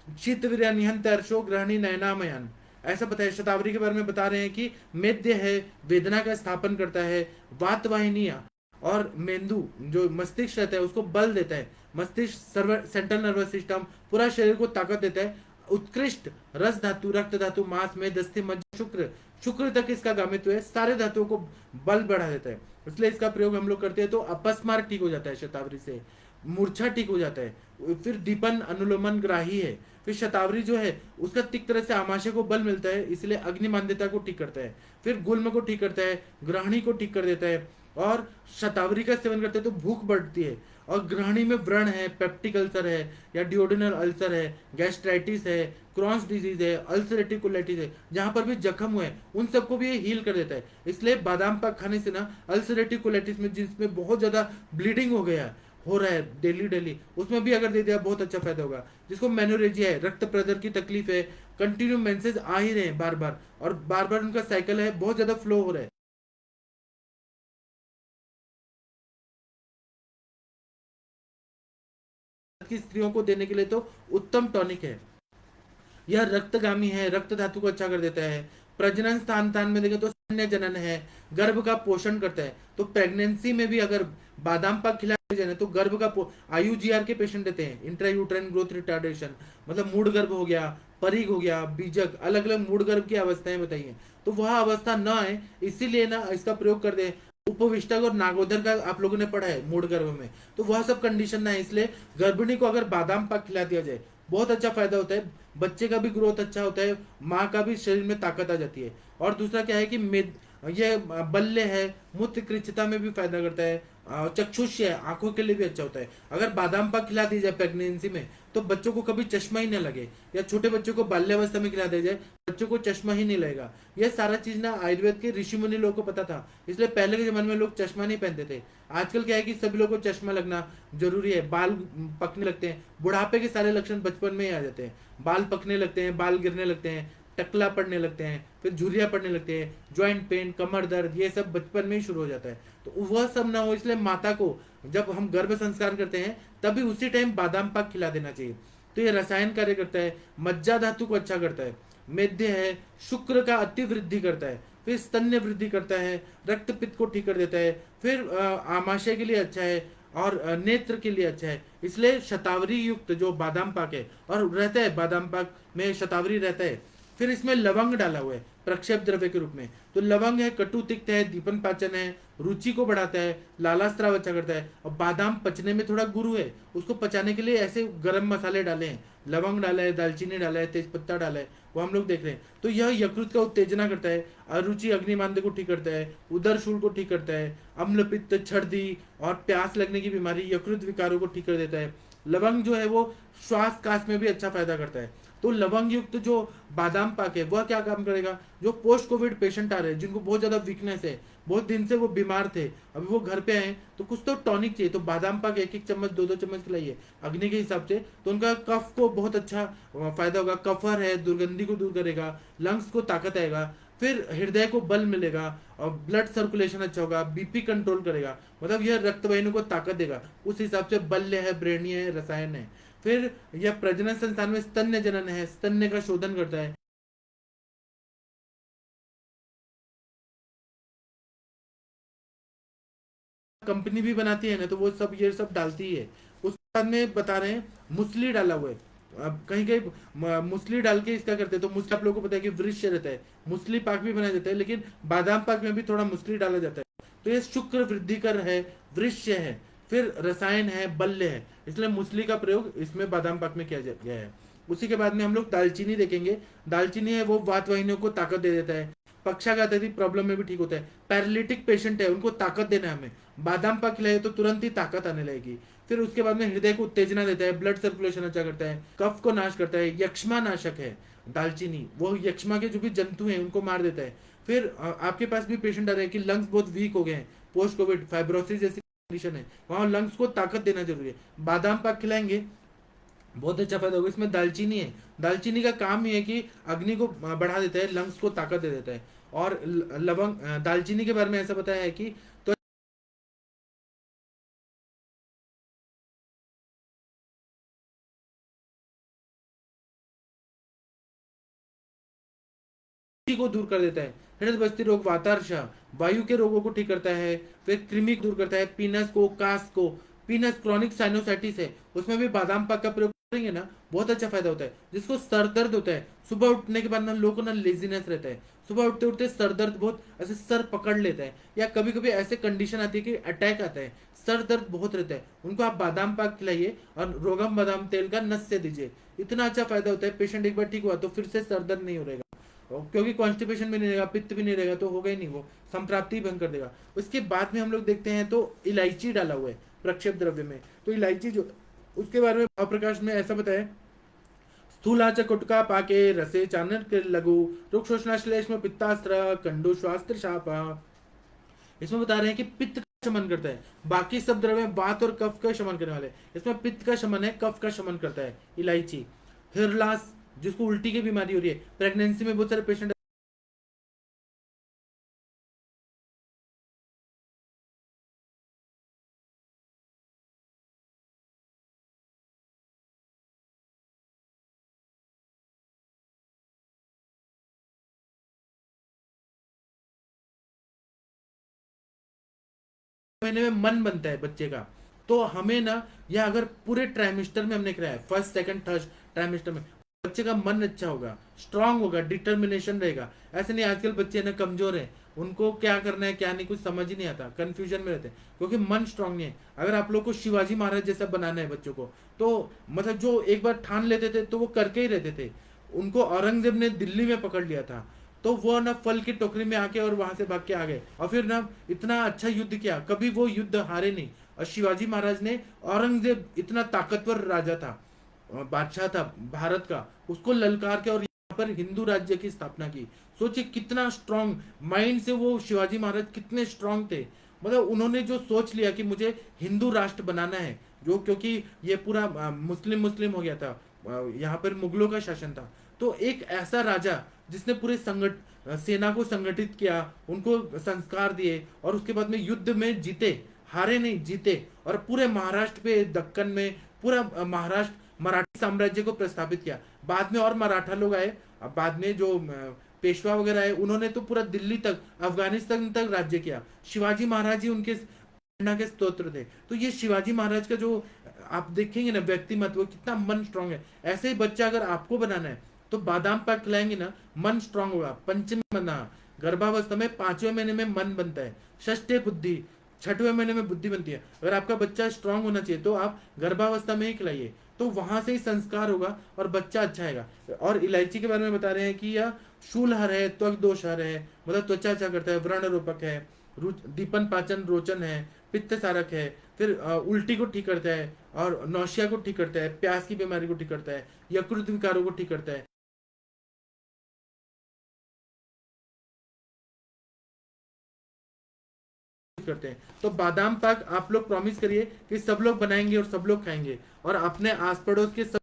शीत वीर्य निहंत अर्शो ग्रहणी नयनामयन, ऐसा पता है शतावरी के बारे में बता रहे हैं कि मेद्य है, वेदना का स्थापन करता है, वात वाहिनियां और मेंदु जो मस्तिष्क रहता है उसको बल देता है, मस्तिष्क सेंट्रल नर्वस सिस्टम पूरा शरीर को ताकत देता है। उत्कृष्ट रस धातु, रक्त धातु, मांस में दस्ती मज्जा शुक्र, शुक्र तक इसका गामित्व है, सारे धातुओं को बल बढ़ा देता है, इसलिए इसका प्रयोग हम लोग करते हैं तो अपस्मार ठीक हो जाता है शतावरी से, मूर्छा ठीक हो जाता है। फिर दीपन अनुलोमन ग्राही है। फिर शतावरी जो है उसका तिक तरह से आमाशय को बल मिलता है, इसलिए अग्निमान्यता को ठीक करता है। फिर गुल्म को ठीक करता है, ग्रहणी को ठीक कर देता है, और शतावरी का सेवन करते हैं तो भूख बढ़ती है। और ग्रहणी में व्रण है, पेप्टिक अल्सर है या डिओडिनल अल्सर है, गैस्ट्राइटिस है, क्रॉन्स डिजीज है, अल्सरेटिव कोलाइटिस है, जहां पर भी जख्म हुए उन सबको भी ये हील कर देता है। इसलिए बादाम पाक खाने से ना अल्सरेटिव कोलाइटिस में जिसमें बहुत ज्यादा ब्लीडिंग हो रहा है डेली डेली, उसमें भी अगर दे दिया बहुत अच्छा फायदा होगा। जिसको मेनोरेजिया है, रक्त प्रदर की तकलीफ है, कंटिन्यू मेंसेस आ ही रहे हैं बार बार और बार बार उनका साइकिल है, बहुत ज्यादा फ्लो हो रहा है, की स्त्रियों को देने के लिए तो उत्तम टॉनिक है। यह रक्तगामी है, रक्त धातु को अच्छा कर देता है। प्रजनन स्थान स्थान में देखें तो स्तन्य जनन है, गर्भ का पोषण करता है। तो प्रेगनेंसी में भी अगर बादाम पाक खिलाया जाए तो गर्भ का आयुजीआर के पेशेंट रहते हैं, इंट्रायूट्राइन ग्रोथ रिटार्डेशन, मतलब मूड गर्भ हो गया, परिग हो गया, बीजक, अलग अलग मूड गर्भ की अवस्थाएं बताइए, तो वह अवस्था न आए इसीलिए ना इसका प्रयोग कर दे। उपविष्टक और नागोदर का आप लोगों ने पढ़ा है मूड गर्भ में, तो वह सब कंडीशन ना है, इसलिए गर्भिणी को अगर बादाम पाक खिला दिया जाए बहुत अच्छा फायदा होता है। बच्चे का भी ग्रोथ अच्छा होता है, माँ का भी शरीर में ताकत आ जाती है। और दूसरा क्या है कि ये बल्ले है, मूत्र कृच्छता में भी फायदा करता है, चक्षुष्य है, आंखों के लिए भी अच्छा होता है। अगर बादाम पाक खिला दी जाए प्रेगनेंसी में तो बच्चों को कभी चश्मा ही न लगे, या छोटे बच्चों को बाल्यावस्था में खिला दिया जाए बच्चों को चश्मा ही नहीं लगेगा। यह सारा चीज ना आयुर्वेद के ऋषि मुनि लोगों को पता था, इसलिए पहले के जमाने में लोग चश्मा नहीं पहनते थे। आजकल क्या है कि सभी लोगों को चश्मा लगना जरूरी है, बाल पकने लगते हैं, बुढ़ापे के सारे लक्षण बचपन में ही आ जाते हैं, बाल पकने लगते हैं, बाल गिरने लगते हैं, टकला पड़ने लगते हैं, फिर झुर्रियां पड़ने लगते हैं, ज्वाइंट पेन, कमर दर्द, ये सब बचपन में ही शुरू हो जाता है। तो वह सब ना हो, इसलिए माता को जब हम गर्भ संस्कार करते हैं तभी उसी टाइम बादाम पाक खिला देना चाहिए। तो ये रसायन कार्य करता है, मज्जा धातु को अच्छा करता है, मेद्य है, शुक्र का अति वृद्धि करता है, फिर स्तन्य वृद्धि करता है, रक्त पित्त को ठीक कर देता है, फिर आमाशय के लिए अच्छा है और नेत्र के लिए अच्छा है। इसलिए शतावरी युक्त जो बादाम पाक है, और रहता है बादाम पाक में शतावरी रहता है। फिर इसमें लवंग डाला हुआ है, प्रक्षेप द्रव्य के रूप में। तो लवंग है, कटु तिक्त है, दीपन पाचन है, रुचि को बढ़ाता है, लाला स्राव अच्छा करता है। और बादाम पचने में थोड़ा गुरु है, उसको पचाने के लिए ऐसे गरम मसाले डाले हैं, लवंग डाला है, दालचीनी डाला है, तेज पत्ता डाला है, वो हम लोग देख रहे हैं। तो यह यकृत का उत्तेजना करता है, अरुचि अग्निमांद्य को ठीक करता है, उदर शूल को ठीक करता है, अम्ल पित्त छर्दी और प्यास लगने की बीमारी, यकृत विकारों को ठीक कर देता है। लवंग जो है वो श्वास काश में भी अच्छा फायदा करता है। तो लवंग युक्त जो बादाम पाक है वह क्या काम करेगा, जो पोस्ट कोविड पेशेंट आ रहे हैं जिनको बहुत ज्यादा वीकनेस है, बहुत दिन से वो बीमार थे, अभी वो घर पे आए तो कुछ तो टॉनिक चाहिए, तो बादाम पाक एक एक चम्मच दो दो चम्मच खिलाइए अग्नि के हिसाब से, तो उनका कफ को बहुत अच्छा फायदा होगा। कफर है, दुर्गंधी को दूर करेगा, लंग्स को ताकत आएगा, फिर हृदय को बल मिलेगा और ब्लड सर्कुलेशन अच्छा होगा, बीपी कंट्रोल करेगा, मतलब यह रक्त वाहिनी को ताकत देगा, उस हिसाब से बल्य है, ब्रेणीय है, रसायन है। फिर यह प्रजनन संस्थान में स्तन्य जनन है, स्तन्य का शोधन करता है। कंपनी भी बनाती है ना, तो वो सब ये सब डालती है। उसके बाद में बता रहे हैं मूसली डाला हुआ है। अब कहीं कहीं मूसली डाल के इसका करते हैं, तो मूसली आप लोगों को पता है कि वृक्ष रहता है, मूसली पाक भी बनाया जाता है, लेकिन बादाम पाक में भी थोड़ा मूसली डाला जाता है। तो ये शुक्र वृद्धिकर है, वृक्ष है, फिर रसायन है, बल्य है, इसलिए मूसली का प्रयोग इसमें बादाम पाक में किया गया है। उसी के बाद में हम लोग दालचीनी देखेंगे। दालचीनी है वो वात वाहिनियों को ताकत दे देता है, पक्षाघात आदि प्रॉब्लम में भी ठीक होता है। पैरालिटिक पेशेंट है उनको ताकत देना है हमें, बादाम पाक खिलाए तो तुरंत ही ताकत आने लगेगी। फिर उसके बाद में हृदय को उत्तेजना देता है, ब्लड सर्कुलेशन अच्छा करता है, कफ को नाश करता है, यक्ष्मा नाशक है दालचीनी, वो यक्ष्मा के जो भी जंतु हैं उनको मार देता है। फिर आपके पास भी पेशेंट आ रहे हैं कि लंग्स बहुत वीक हो गए हैं, पोस्ट कोविड फाइब्रोसिस जैसी कंडीशन है, वहां लंग्स को ताकत देना जरूरी है, बादाम पाक खिलाएंगे बहुत अच्छा फायदा होगा। इसमें दालचीनी है, दालचीनी का काम ये है कि अग्नि को बढ़ा देता है, लंग्स को ताकत दे देता है। और लवंग दालचीनी के बारे में ऐसा बताया है कि तो को दूर कर देता है, हृदय बस्ती रोग, वातारशा, वायु के रोगों को ठीक करता है, फिर कृमि को दूर करता है, पीनस को, कास को, पीनस क्रॉनिक साइनोसाइटिस है उसमें भी बादाम पाक का प्रयोग करेंगे ना बहुत अच्छा फायदा होता है। जिसको सर दर्द होता है, सुबह उठने के बाद ना लोगों को ना लेजीनेस रहता है, सुबह उठते उठते सर दर्द बहुत ऐसे सर पकड़ लेता है, या कभी कभी ऐसे कंडीशन आती है कि अटैक आता है, सर दर्द बहुत रहता है, उनको आप बादाम पाक खिलाइए और रोगम बादाम तेल का नस से दीजिए, इतना अच्छा फायदा होता है। पेशेंट एक बार ठीक हुआ तो फिर से सर दर्द नहीं हो रहेगा, क्योंकि कॉन्स्टिपेशन भी नहीं रहेगा, पित्त भी नहीं रहेगा, तो होगा ही नहीं, वो संप्राप्ति भंग कर देगा। उसके बाद में हम लोग देखते हैं तो इलायची डाला हुआ है प्रक्षेप द्रव्य में। तो इलायची जो, उसके बारे में भावप्रकाश में ऐसा बताया, स्थूलाच कुटका पाके रसे चाणक्य लघु रुक्षोष्णाश्लेष्म पित्तास्त्र कंडु स्वास्त्र शाप। इसमें बता रहे हैं कि पित्त का शमन करता है, बाकी सब द्रव्य वात और कफ का शमन करने वाले, इसमें पित्त का शमन है, कफ का शमन करता है इलायची। हिरलास जिसको उल्टी की बीमारी हो रही है, प्रेगनेंसी में बहुत सारे पेशेंट महीने में मन बनता है बच्चे का। तो हमें ना, या अगर पूरे ट्राइमेस्टर में हमने कराया, फर्स्ट सेकंड थर्ड ट्राइमेस्टर में, बच्चे का मन अच्छा होगा, स्ट्रांग होगा, डिटर्मिनेशन रहेगा। ऐसे नहीं, आजकल बच्चे ना कमजोर हैं, उनको क्या करना है क्या नहीं कुछ समझ ही नहीं आता, कंफ्यूजन में रहते हैं क्योंकि मन स्ट्रांग नहीं है। अगर आप लोग को शिवाजी महाराज जैसा बनाना है बच्चों को, तो मतलब जो एक बार ठान लेते थे तो वो करके ही रहते थे। उनको औरंगजेब ने दिल्ली में पकड़ लिया था, तो वो ना फल की टोकरी में आके और वहां से भाग के आ गए, और फिर ना इतना अच्छा युद्ध किया, कभी वो युद्ध हारे नहीं। और शिवाजी महाराज ने, औरंगजेब इतना ताकतवर राजा था, बादशाह था भारत का, उसको ललकार के और यहाँ पर हिंदू राज्य की स्थापना की। सोचिए कितना स्ट्रांग माइंड से वो शिवाजी महाराज कितने स्ट्रांग थे, मतलब उन्होंने जो सोच लिया कि मुझे हिंदू राष्ट्र बनाना है, जो क्योंकि ये पूरा मुस्लिम मुस्लिम हो गया था, यहाँ पर मुगलों का शासन था। तो एक ऐसा राजा जिसने पूरे सेना को संगठित किया, उनको संस्कार दिए, और उसके बाद में युद्ध में जीते, हारे नहीं जीते, और पूरे महाराष्ट्र पे, दक्कन में पूरा महाराष्ट्र मराठी साम्राज्य को प्रस्थापित किया। बाद में और मराठा लोग आए, अब बाद में जो पेशवा वगैरह आए, उन्होंने तो पूरा दिल्ली तक, अफगानिस्तान तक राज्य किया। शिवाजी महाराज ही उनके प्रेरणा के स्तोत्र थे। तो ये शिवाजी महाराज का जो आप देखेंगे ना व्यक्तिमत्व, कितना मन स्ट्रांग है। ऐसे ही बच्चा अगर आपको बनाना है तो बादाम पाक खिलाएंगे ना, मन स्ट्रांग होगा। पंचमी मना, गर्भावस्था में 5वें महीने में मन बनता है। षष्ठे बुद्धि, 6वें महीने में बुद्धि बनती है। अगर आपका बच्चा स्ट्रांग होना चाहिए तो आप गर्भावस्था में ही खिलाइए, तो वहां से ही संस्कार होगा और बच्चा अच्छा आएगा। और इलायची के बारे में बता रहे हैं कि यह शूलहर है, त्वक दोषहर है, मतलब त्वचा अच्छा करता है, व्रण रोपक है, दीपन पाचन रोचन है, पित्त सारक है, फिर उल्टी को ठीक करता है, और नौशिया को ठीक करता है, प्यास की बीमारी को ठीक करता है, यकृत विकारों को ठीक करता है। करते हैं। तो बादाम पाक आप लोग प्रॉमिस करिए कि सब लोग बनाएंगे और सब लोग खाएंगे, और अपने आस पड़ोस के सब,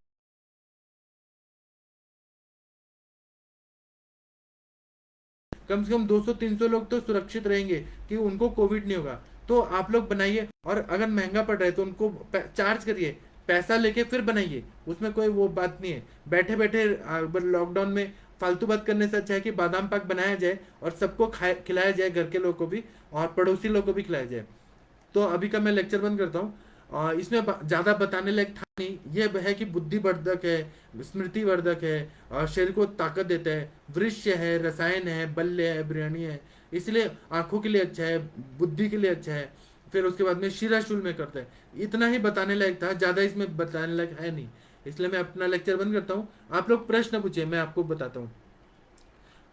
कम से कम 200-300 लोग तो सुरक्षित रहेंगे कि उनको कोविड नहीं होगा। तो आप लोग बनाइए, और अगर महंगा पड़ रहा है तो उनको चार्ज करिए, पैसा लेके फिर बनाइए, उसमें कोई वो बात नहीं है। बैठे बैठे लॉकडाउन में फालतू बात करने से अच्छा है कि बादाम पाक बनाया जाए और सबको खाए खिलाया जाए, घर के लोगों को भी और पड़ोसी लोगों को भी खिलाया जाए। तो अभी का मैं लेक्चर बंद करता हूँ। इसमें ज़्यादा बताने लायक था नहीं, ये है कि बुद्धिवर्धक है, स्मृतिवर्धक है, और शरीर को ताकत देता है, वृक्ष है, रसायन है, बल्य है, ब्रह्णी है, इसलिए आंखों के लिए अच्छा है, बुद्धि के लिए अच्छा है। फिर उसके बाद में शिराशूल में करता है। इतना ही बताने लायक था, ज़्यादा इसमें बताने लायक है नहीं। इसलिए मैं अपना लेक्चर बंद करता हूँ। आप लोग प्रश्न पूछिए, मैं आपको बताता हूँ।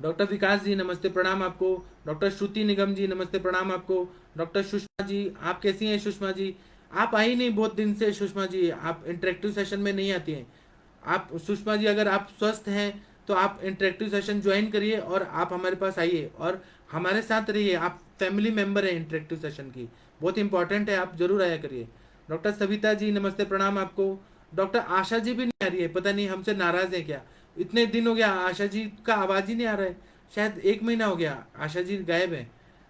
डॉक्टर विकास जी नमस्ते प्रणाम आपको। डॉक्टर श्रुति निगम जी नमस्ते प्रणाम आपको। डॉक्टर सुषमा जी, आप कैसी हैं सुषमा जी? आप आई नहीं बहुत दिन से सुषमा जी, आप इंटरेक्टिव सेशन में नहीं आती हैं। आप सुषमा जी, अगर आप स्वस्थ हैं तो आप इंटरेक्टिव सेशन ज्वाइन करिए और आप हमारे पास आइए और हमारे साथ रहिए। आप फैमिली मेंबर हैं इंटरेक्टिव सेशन की, बहुत इंपॉर्टेंट है, आप जरूर आया करिए। डॉक्टर सविता जी नमस्ते प्रणाम आपको। डॉक्टर आशा जी भी नहीं आ रही है, पता नहीं हमसे नाराज है क्या। इतने दिन हो गया आशा जी का आवाज ही नहीं आ रहा है, शायद 1 महीना हो गया आशा जी गायब है।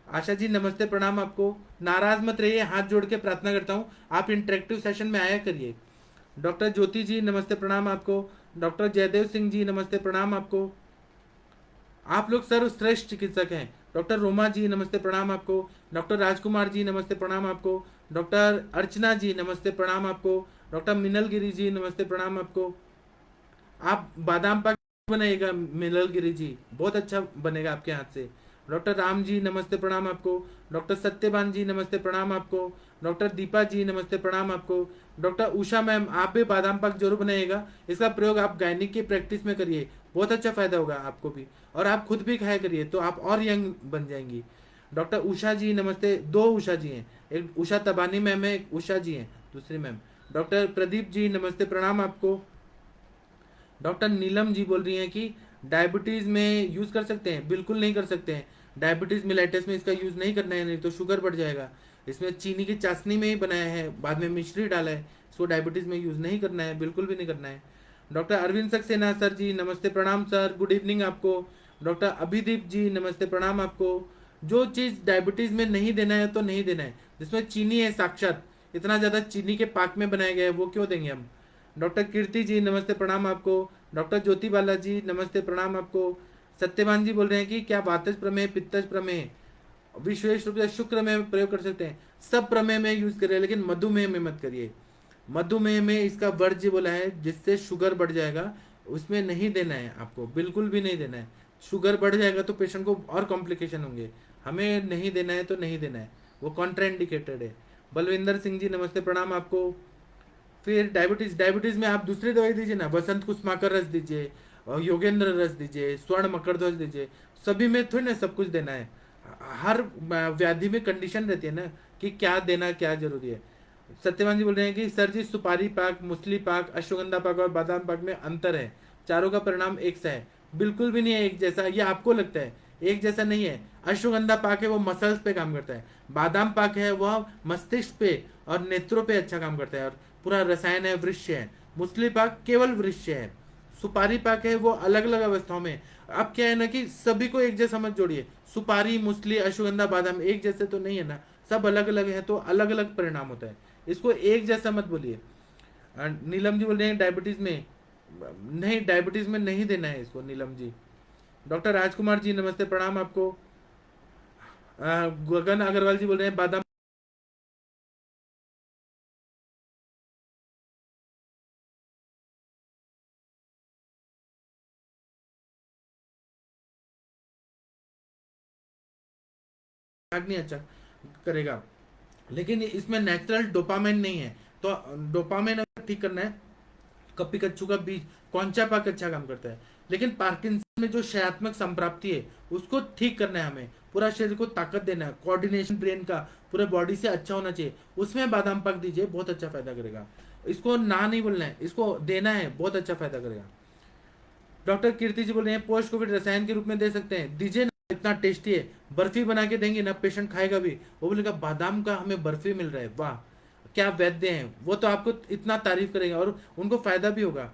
आशा जी नमस्ते प्रणाम आपको। नाराज मत रहिए, हाथ जोड़ के प्रार्थना करता हूँ, आप इंटरेक्टिव सेशन में आया करिए। डॉक्टर ज्योति जी नमस्ते प्रणाम आपको। डॉक्टर जयदेव सिंह जी नमस्ते प्रणाम आपको। आप लोग सर्वश्रेष्ठ चिकित्सक हैं। डॉक्टर रोमा जी नमस्ते प्रणाम आपको। डॉक्टर राजकुमार जी नमस्ते प्रणाम आपको। डॉक्टर अर्चना जी नमस्ते प्रणाम आपको। डॉक्टर मिनल गिरी जी नमस्ते प्रणाम आपको। आप बादाम पाक बनाइएगा मिनल गिरी जी, बहुत अच्छा बनेगा आपके हाथ से। डॉक्टर राम जी नमस्ते प्रणाम आपको। डॉक्टर सत्यवान जी नमस्ते प्रणाम आपको। डॉक्टर दीपा जी नमस्ते प्रणाम आपको। डॉक्टर उषा मैम, आप भी बादाम पाक जरूर बनाइएगा, इसका प्रयोग आप गायनिक की प्रैक्टिस में करिए, बहुत अच्छा फायदा होगा आपको भी, और आप खुद भी खाया करिए तो आप और यंग बन जाएंगी। डॉक्टर उषा जी नमस्ते, दो उषा जी हैं, एक उषा तबानी मैम है, एक उषा जी हैं दूसरी मैम। डॉक्टर प्रदीप जी नमस्ते प्रणाम आपको। डॉक्टर नीलम जी बोल रही हैं कि डायबिटीज़ में यूज़ कर सकते हैं, बिल्कुल नहीं कर सकते हैं। डायबिटीज़ मिलाइटिस में इसका यूज़ नहीं करना है, नहीं तो शुगर बढ़ जाएगा। इसमें चीनी की चाशनी में ही बनाया है, बाद में मिश्री डाला है, इसको डायबिटीज़ में यूज़ नहीं करना है, बिल्कुल भी नहीं करना है। डॉक्टर अरविंद सक्सेना सर जी नमस्ते प्रणाम सर, गुड इवनिंग आपको। डॉक्टर अभिदीप जी नमस्ते प्रणाम आपको। जो चीज़ डायबिटीज़ में नहीं देना है तो नहीं देना है, जिसमें चीनी है साक्षात, इतना ज़्यादा चीनी के पाक में बनाया गया है, वो क्यों देंगे हम। डॉक्टर कीर्ति जी नमस्ते प्रणाम आपको। डॉक्टर ज्योति बाला जी नमस्ते प्रणाम आपको। सत्यवान जी बोल रहे हैं कि क्या वातज प्रमेय, पित्तज प्रमेय विशेष रूप से शुक्र में प्रयोग कर सकते हैं? सब प्रमेय में यूज करिए, लेकिन मधुमेह में मत करिए। मधुमेह में इसका वर्ज्य बोला है, जिससे शुगर बढ़ जाएगा, उसमें नहीं देना है आपको, बिल्कुल भी नहीं देना है। शुगर बढ़ जाएगा तो पेशेंट को और कॉम्प्लिकेशन होंगे, हमें नहीं देना है तो नहीं देना है, वो कॉन्ट्राइंडिकेटेड है। बलविंदर सिंह जी नमस्ते प्रणाम आपको। फिर डायबिटीज, डायबिटीज में आप दूसरी दवाई दीजिए ना, बसंत कुसमाकर रस दीजिए, और योगेंद्र रस दीजिए, स्वर्ण मकरध्वज दीजिए। सभी में थोड़ी ना सब कुछ देना है, हर व्याधि में कंडीशन रहती है ना कि क्या देना, क्या जरूरी है। सत्यवान जी बोल रहे हैं कि सर जी सुपारी पाक, मूसली पाक, अश्वगंधा पाक और बादाम पाक में अंतर है, चारों का परिणाम एक सा है। बिल्कुल भी नहीं है एक जैसा, ये आपको लगता है, एक जैसा नहीं है। अश्वगंधा पाक है वो मसल्स पे काम करता है, बादाम पाक है वह मस्तिष्क पे और नेत्रों पे अच्छा काम करता है, और पूरा रसायन है, वृक्ष है। मूसली पाक केवल वृक्ष है। सुपारी पाक है वो अलग अलग अवस्थाओं में। अब क्या है ना कि सभी को एक जैसा मत जोड़िए, सुपारी, मूसली, अश्वगंधा, बादाम एक जैसे तो नहीं है ना, सब अलग अलग है, तो अलग अलग परिणाम होता है, इसको एक जैसा मत बोलिए। नीलम जी बोल रहे हैं डायबिटीज में नहीं, डायबिटीज में नहीं देना है इसको नीलम जी। डॉक्टर राजकुमार जी नमस्ते प्रणाम आपको। गगन अग्रवाल जी बोल रहे हैं बादाम दिमाग नहीं अच्छा करेगा। लेकिन इसमें नेचुरल डोपामाइन नहीं है, तो डोपामाइन अगर ठीक करना है, कपी कच्चू का बीज, कौनचा पाक अच्छा काम करता है। लेकिन पार्किंसन में जो शयात्मक संप्राप्ति है उसको ठीक करना है, हमें पूरा शरीर को ताकत देना है, कोऑर्डिनेशन ब्रेन का पूरे बॉडी से अच्छा होना चाहिए, उसमें बादाम पाक दीजिए, बहुत अच्छा फायदा करेगा। इसको ना नहीं बोलना है, इसको देना है, बहुत अच्छा फायदा करेगा। डॉक्टर कीर्ति जी बोल रहे हैं पोस्ट कोविड रसायन के रूप में दे सकते हैं, दीजिए ना, इतना टेस्टी है, बर्फी बना के देंगे ना, पेशेंट खाएगा भी, वो बोलेगा बादाम का हमें बर्फी मिल रहा है, वाह क्या वैद्य हैं, वो तो आपको इतना तारीफ करेंगे और उनको फायदा भी होगा।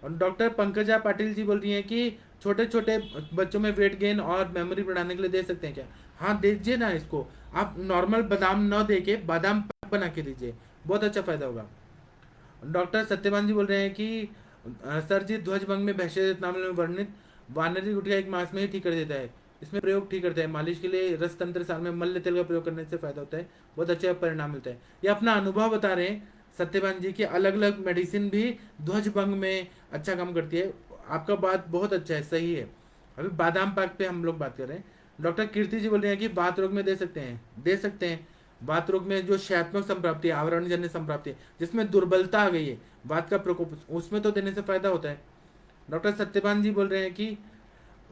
और डॉक्टर पंकजा पाटिल जी बोल रही हैं कि छोटे छोटे बच्चों में वेट गेन और मेमोरी बढ़ाने के लिए दे सकते हैं क्या? हाँ दीजिए ना इसको, आप नॉर्मल बादाम न दे के बादाम पाक बना के दीजिए, बहुत अच्छा फायदा होगा। डॉक्टर सत्यवान जी बोल रहे हैं कि सर जी ध्वजभंग में भैंसे नाम में वर्णित वानरी गुटखा एक मास में ही ठीक कर देता है, इसमें प्रयोग ठीक करता है, मालिश के लिए रस तंत्र साल में मल्ल तेल का प्रयोग करने से फायदा होता है, बहुत अच्छा परिणाम मिलता है। ये अपना अनुभव बता रहे हैं सत्यवान जी की, अलग अलग मेडिसिन भी ध्वजभंग में अच्छा काम करती है। आपका बात बहुत अच्छा है, सही है। अभी बादाम पाक पे हम लोग बात कर रहे हैं। डॉक्टर कीर्ति जी बोल रहे हैं कि वात रोग में दे सकते हैं, दे सकते हैं। वात रोग में जो शयात्मक संप्राप्ति है, आवरण जन्य संप्राप्ति है, जिसमें दुर्बलता आ गई है, वात का प्रकोप, उसमें तो देने से फायदा होता है। डॉक्टर सत्यपान जी बोल रहे हैं कि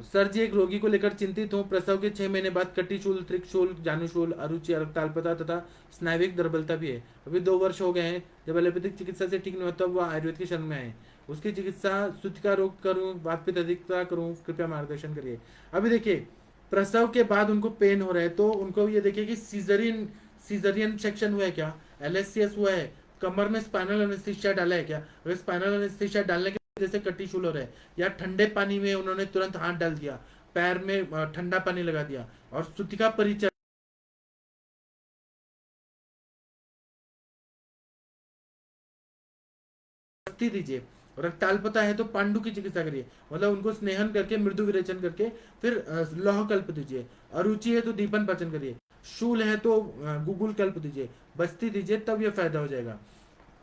सर जी एक रोगी को लेकर चिंतित हूँ, प्रसव के 6 महीने बाद कटिशूल, त्रिकशूल, जानुशूल, अरुचि, रक्ताल्पता तथा स्नायुविक दुर्बलता भी है। अभी 2 वर्ष हो गए हैं, जब एलोपैथिक चिकित्सा से ठीक नहीं होता वह आयुर्वेद की शरण में आए, उसकी चिकित्सा सूतिका रोग करूँ, वातपित्त अधिकता करूँ, कृपया मार्गदर्शन करिए। अभी देखिए प्रसव के बाद उनको पेन हो रहा है, तो उनको ये देखिए कि सीजरियन सीजरियन सेक्शन हुआ है क्या, एलएससीएस हुआ है, कमर में स्पाइनल एनेस्थीसिया डाला है क्या? अगर स्पाइनल एनेस्थीसिया डालने के जैसे कटिशूल हो रहा है, या ठंडे पानी में उन्होंने तुरंत हाथ डाल दिया, पैर में ठंडा पानी लगा दिया, और सूतिका परिचय दीजिए। रक्ताल्पता है तो पांडु की चिकित्सा करिए, मतलब उनको स्नेहन करके, मृदु विरेचन करके, फिर लौह कल्प दीजिए। अरुचि है तो दीपन पाचन करिए। शूल है तो गुगुल कल्प दीजिए, बस्ती दीजिए, तब ये फायदा हो जाएगा।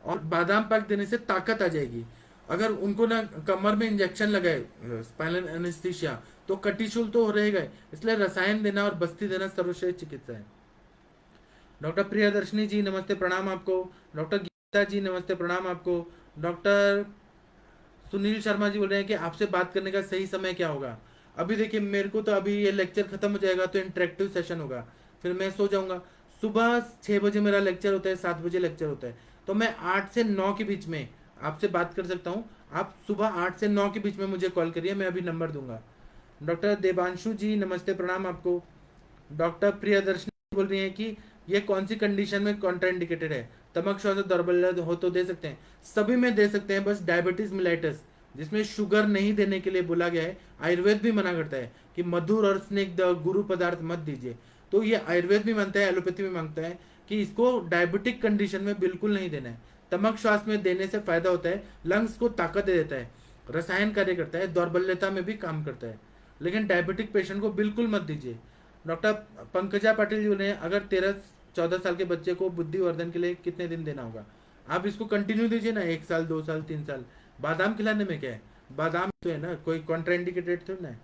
और बादाम पाक देने से ताकत आ जाएगी। अगर उनको ना कमर में इंजेक्शन लगाए स्पाइनल एनेस्थीसिया, तो कटिशूल तो रहेगा, इसलिए रसायन देना और बस्ती देना सर्वश्रेष्ठ चिकित्सा है। डॉक्टर प्रियदर्शनी जी नमस्ते प्रणाम आपको। डॉक्टर गीता जी नमस्ते प्रणाम आपको। डॉक्टर सुनील शर्मा जी बोल रहे हैं कि आपसे बात करने का सही समय क्या होगा? अभी देखिए मेरे को तो अभी ये लेक्चर खत्म हो जाएगा तो इंटरेक्टिव सेशन होगा, फिर मैं सो जाऊंगा। सुबह 6 बजे मेरा लेक्चर होता है, 7 बजे लेक्चर होता है, तो मैं 8 से 9 के बीच में आपसे बात कर सकता हूँ। आप सुबह 8 से 9 के बीच में मुझे कॉल करिए, मैं अभी नंबर दूंगा। डॉक्टर देवांशु जी नमस्ते प्रणाम आपको। डॉक्टर प्रियदर्शनी बोल रही हैं कि ये कौन सी कंडीशन में कॉन्ट्राइंडिकेटेड है? तमक श्वास दौर्बल्य हो तो दे सकते हैं, सभी में दे सकते हैं, बस डायबिटीज मिलाइटस जिसमें शुगर नहीं देने के लिए बोला गया है, आयुर्वेद भी मना करता है कि मधुर और स्निग्ध गुरु पदार्थ मत दीजिए, तो ये आयुर्वेद भी मानता है, एलोपैथी भी मांगता है कि इसको डायबिटिक कंडीशन में बिल्कुल नहीं देना है। तमक श्वास में देने से फायदा होता है, लंग्स को ताकत दे देता है, रसायन कार्य करता है, दौर्बल्यता में भी काम करता है, लेकिन डायबिटिक पेशेंट को बिल्कुल मत दीजिए। डॉक्टर पंकजा पाटिल जी ने अगर 13-14 साल के बच्चे को बुद्धिवर्धन के लिए कितने दिन देना होगा? आप इसको कंटिन्यू दीजिए ना, 1 साल 2 साल 3 साल। बादाम खिलाने में क्या है, बादाम तो है ना, कोई कॉन्ट्राइंडिकेटेड तो ना है।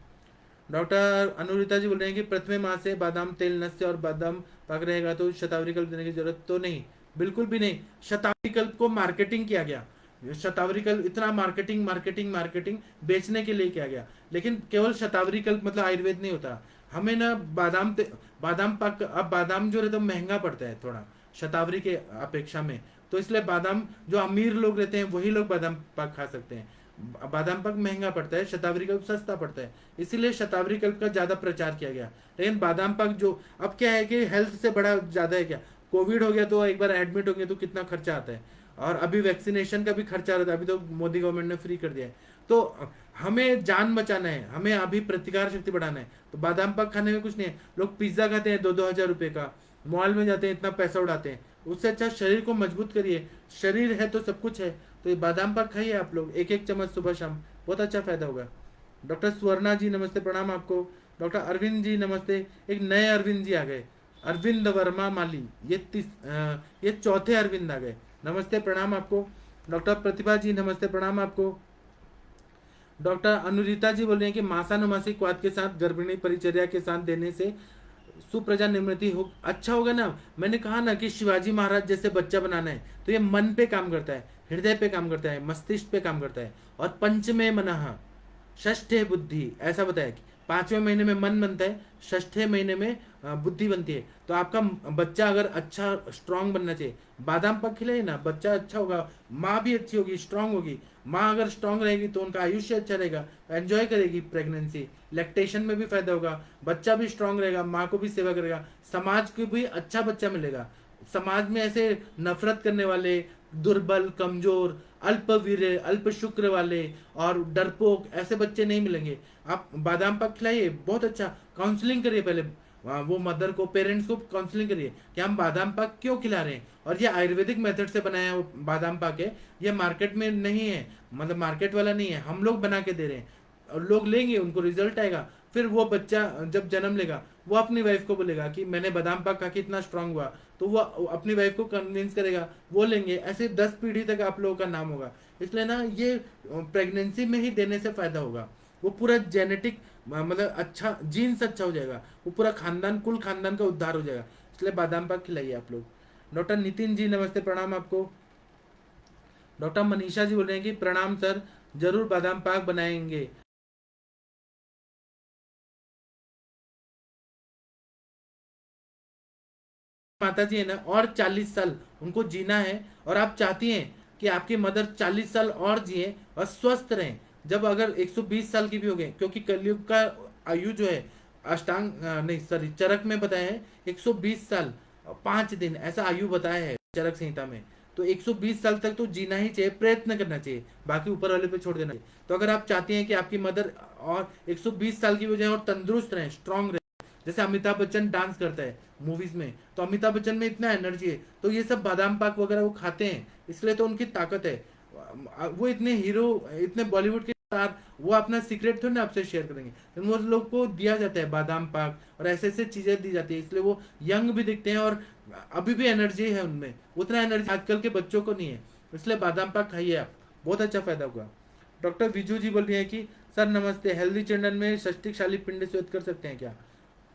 डॉक्टर अनुरिता जी बोल रहे हैं कि प्रथम माह से बादाम तेल नस्य और बादाम पाक रहेगा तो शतावरी कल्प देने की जरूरत तो नहीं, बिल्कुल भी नहीं। शतावरी कल्प को मार्केटिंग किया गया, शतावरी कल्प इतना मार्केटिंग मार्केटिंग मार्केटिंग बेचने के लिए किया गया, लेकिन केवल शतावरी कल्प मतलब आयुर्वेद नहीं होता। हमें ना बादाम पाक, अब बादाम जो रहता है महंगा पड़ता है थोड़ा शतावरी के अपेक्षा में, तो इसलिए बादाम जो अमीर लोग रहते हैं वही लोग बादाम पाक खा सकते हैं। बादाम पाक महंगा पड़ता है, शतावरी कल्प सस्ता पड़ता है, इसीलिए शतावरी कल्प का ज्यादा प्रचार किया गया। लेकिन बादाम पाक जो अब क्या है कि हेल्थ से बड़ा ज्यादा है क्या, कोविड हो गया तो एक बार एडमिट हो गया तो कितना खर्चा आता है, और अभी वैक्सीनेशन का भी खर्चा रहता है, अभी तो मोदी गवर्नमेंट ने फ्री कर दिया है। तो हमें जान बचाना है, हमें अभी प्रतिकार शक्ति बढ़ाना है, तो बादाम पाक खाने में कुछ नहीं है। लोग पिज्जा खाते हैं 2-2 हज़ार रुपए का, मॉल में जाते हैं इतना पैसा उड़ाते हैं, उससे अच्छा शरीर को मजबूत करिए, शरीर है तो सब कुछ है। तो ये बादाम पाक खाइए आप लोग, 1-1 चम्मच सुबह शाम, बहुत अच्छा फायदा होगा। डॉक्टर स्वर्णा जी नमस्ते प्रणाम आपको। डॉक्टर अरविंद जी नमस्ते। एक नए अरविंद जी आ गए, अरविंद वर्मा माली, ये चौथे अरविंद आ गए, नमस्ते प्रणाम आपको। डॉक्टर प्रतिभा जी नमस्ते प्रणाम आपको। डॉक्टर अनुरिता जी बोल रहे हैं कि मासानुमासिक वाद के साथ गर्भिणी परिचर्या के साथ देने से सुप्रजा निर्मिति हो अच्छा होगा ना। मैंने कहा ना कि शिवाजी महाराज जैसे बच्चा बनाना है, तो ये मन पे काम करता है, हृदय पे काम करता है, मस्तिष्क पे काम करता है। और पंचमे मनः षष्ठे बुद्धि, ऐसा बताया कि 5वें महीने में मन बनता है, षष्ठे महीने में बुद्धि बनती है। तो आपका बच्चा अगर अच्छा स्ट्रांग बनना चाहिए, बादाम पाक खिलाइए ना, बच्चा अच्छा होगा, माँ भी अच्छी होगी, स्ट्रांग होगी। माँ अगर स्ट्रांग रहेगी तो उनका आयुष्य अच्छा रहेगा, एंजॉय करेगी प्रेगनेंसी, लैक्टेशन में भी फायदा होगा, बच्चा भी स्ट्रांग रहेगा, माँ को भी सेवा करेगा, समाज को भी अच्छा बच्चा मिलेगा। समाज में ऐसे नफरत करने वाले, दुर्बल, कमजोर, अल्पवीर, अल्प शुक्र वाले और डरपोक ऐसे बच्चे नहीं मिलेंगे। आप बादाम पाक खिलाइए, बहुत अच्छा काउंसलिंग करिए पहले, वो मदर को, पेरेंट्स को काउंसलिंग करिए कि हम बादाम पाक क्यों खिला रहे हैं। और ये आयुर्वेदिक मेथड से बनाया हुआ बादाम पाक है, ये मार्केट में नहीं है, मतलब मार्केट वाला नहीं है, हम लोग बना के दे रहे हैं। और लोग लेंगे, उनको रिजल्ट आएगा, फिर वो बच्चा जब जन्म लेगा वो अपनी वाइफ को बोलेगा कि मैंने बादाम पाक खा के इतना स्ट्रांग हुआ, तो वो अपनी वाइफ को कन्विंस करेगा, वो लेंगे, ऐसे 10 पीढ़ी तक आप लोगों का नाम होगा। इसलिए ना ये प्रेगनेंसी में ही देने से फायदा होगा, वो पूरा जेनेटिक मतलब अच्छा जीन्स अच्छा हो जाएगा, वो पूरा खानदान, कुल खानदान का उद्धार हो जाएगा। इसलिए बादाम पाक खिलाइए आप लोग। डॉक्टर नितिन जी नमस्ते, प्रणाम आपको। डॉक्टर मनीषा जी बोल रहे हैं कि प्रणाम सर, जरूर बादाम पाक बनाएंगे। माता जी है ना, और 40 साल उनको जीना है, और आप चाहती हैं कि आपकी मदर 40 साल और जिए और स्वस्थ रहें। जब अगर 120 साल की भी हो गए, क्योंकि कलयुग का आयु जो है अष्टांग नहीं सॉरी चरक में बताया है 120 साल 5 दिन, ऐसा आयु बताया है चरक संहिता में। तो 120 साल तक तो जीना ही चाहिए, प्रयत्न करना चाहिए, बाकी ऊपर वाले पे छोड़ देना चाहिए। तो अगर आप चाहती हैं कि आपकी मदर और 120 साल की हो जाए और तंदुरुस्त रहें, स्ट्रांग, जैसे अमिताभ बच्चन डांस करता है मूवीज में, तो अमिताभ बच्चन में इतना एनर्जी है, तो ये सब बादाम पाक वगैरह वो खाते हैं, इसलिए तो उनकी ताकत है। वो इतने हीरो, इतने बॉलीवुड के स्टार, वो अपना सीक्रेट थोड़ी ना आपसे शेयर करेंगे, तो वो लोग को दिया जाता है बादाम पाक और ऐसे ऐसे चीजें दी जाती है, इसलिए वो यंग भी दिखते हैं और अभी भी एनर्जी है उनमें, उतना एनर्जी आजकल के बच्चों को नहीं है। इसलिए बादाम पाक खाइए आप, बहुत अच्छा फायदा होगा। डॉक्टर विजू जी बोल रही है कि सर नमस्ते, हेल्दी चिल्ड्रन में षष्टिकशाली पिंड स्वेद कर सकते हैं क्या?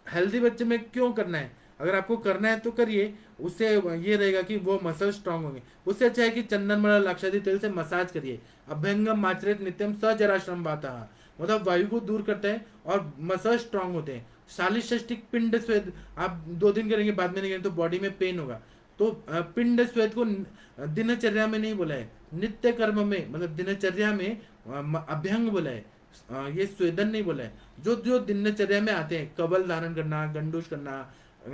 हेल्दी बच्चे में क्यों करना है, अगर आपको करना है तो करिए, उससे ये रहेगा कि वो मसल स्ट्रांग होंगे। उससे अच्छा है कि चंदन मड़ा लाक्षादी तेल से मसाज करिए। अभ्यंगम माचरित नित्यम सजराश्रम बाता, मतलब वायु को दूर करता है और मसल स्ट्रांग होते हैं। शालिश षष्टिक पिंड स्वेद आप 2 दिन करेंगे, बाद में नहीं करेंगे तो बॉडी में पेन होगा। तो पिंड स्वेद को दिनचर्या में नहीं बोला है, नित्य कर्म में, मतलब दिनचर्या में अभ्यंग बोला है, ये स्वेदन नहीं बोला है। जो जो दिनचर्या में आते हैं, कवल धारण करना, गंडूश करना,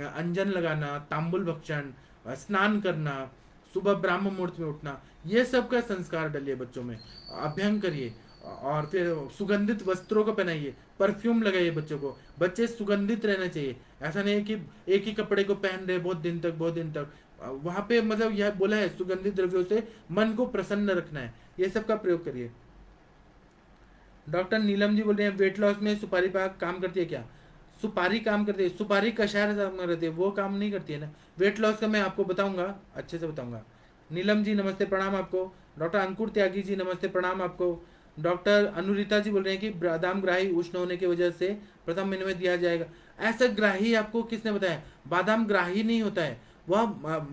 अंजन लगाना, तांबुल भक्षण, स्नान करना, सुबह ब्राह्म मुहूर्त में उठना, ये सब का संस्कार डालिए बच्चों में, अभ्यंग करिए। और फिर सुगंधित वस्त्रों को पहनाइए, परफ्यूम लगाइए बच्चों को, बच्चे सुगंधित रहना चाहिए। ऐसा नहीं है कि एक ही कपड़े को पहन रहे बहुत दिन तक, बहुत दिन तक। वहां पे मतलब यह बोला है सुगंधित द्रव्यों से मन को प्रसन्न रखना है, ये सब का प्रयोग करिए। डॉक्टर नीलम जी बोल रहे हैं वेट लॉस में सुपारी पाक काम करती है क्या? सुपारी काम करती है, सुपारी कषाय काम करती है, वो काम नहीं करती है ना। वेट लॉस का मैं आपको बताऊंगा, अच्छे से बताऊंगा। नीलम जी नमस्ते, प्रणाम आपको। डॉक्टर अंकुर त्यागी जी नमस्ते, प्रणाम आपको। डॉक्टर अनुरिता जी बोल रहे हैं कि बादाम ग्राही उष्ण होने की वजह से प्रथम महीने में दिया जाएगा। ऐसा ग्राही आपको किसने बताया? बादाम ग्राही नहीं होता है, वह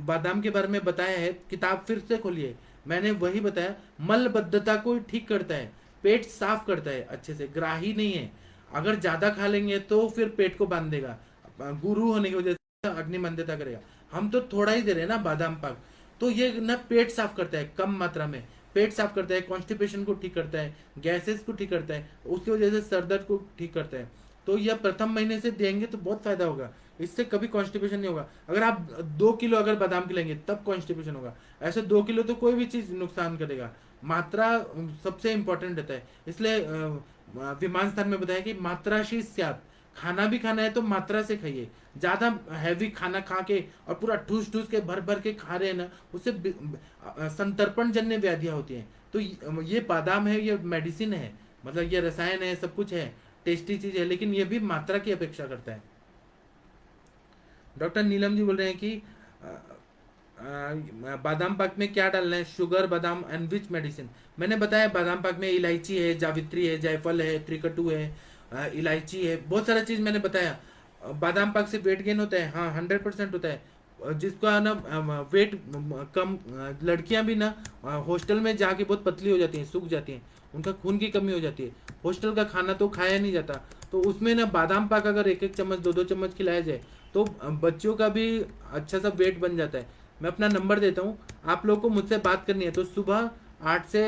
बादाम के बारे में बताया है, किताब फिर से खोलिए, मैंने वही बताया। मलबद्धता को ठीक करता है, पेट साफ करता है अच्छे से, ग्राही नहीं है। अगर ज्यादा खा लेंगे तो फिर पेट को बांध देगा, गुरु होने की वजह से अग्निमंदता करेगा। हम तो थोड़ा ही दे रहे हैं ना बादाम पाक, तो ये ना पेट साफ करता है, कम मात्रा में पेट साफ करता है, कॉन्स्टिपेशन को ठीक करता है, गैसेस को ठीक करता है, उसकी वजह से सर दर्द को ठीक करता है। तो यह प्रथम महीने से देंगे तो बहुत फायदा होगा, इससे कभी कॉन्स्टिपेशन नहीं होगा। अगर आप 2 किलो अगर बादाम खिलाएंगे तब कॉन्स्टिपेशन होगा, ऐसे 2 किलो तो कोई भी चीज नुकसान करेगा। मात्रा सबसे इंपॉर्टेंट रहता है, इसलिए विमान स्थान में बताया कि मात्राशी स्यात्, खाना भी खाना है तो मात्रा से खाइए। ज्यादा हैवी खाना खा के और पूरा ठूस ठूस के भर भर के खा रहे हैं ना, उससे संतर्पण जन्य व्याधियां होती हैं। तो ये बादाम है, ये मेडिसिन है, मतलब ये रसायन है, सब कुछ है, टेस्टी चीज है, लेकिन ये भी मात्रा की अपेक्षा करता है। डॉक्टर नीलम जी बोल रहे हैं कि बादाम पाक में क्या डालना है, शुगर, बादाम एंड विच मेडिसिन? मैंने बताया बादाम पाक में इलायची है, जावित्री है, जायफल है, त्रिकटु है, इलायची है, बहुत सारा चीज मैंने बताया। बादाम पाक से वेट गेन होता है? हाँ, 100% होता है। जिसका ना वेट कम, लड़कियां भी ना हॉस्टल में जाके बहुत पतली हो जाती हैं, सूख जाती हैं, उनका खून की कमी हो जाती है, हॉस्टल का खाना तो खाया नहीं जाता। तो उसमें ना बादाम पाक अगर एक एक चम्मच, दो दो चम्मच खिलाया जाए तो बच्चों का भी अच्छा सा वेट बन जाता है। मैं अपना नंबर देता हूँ, आप लोग को मुझसे बात करनी है तो सुबह 8 से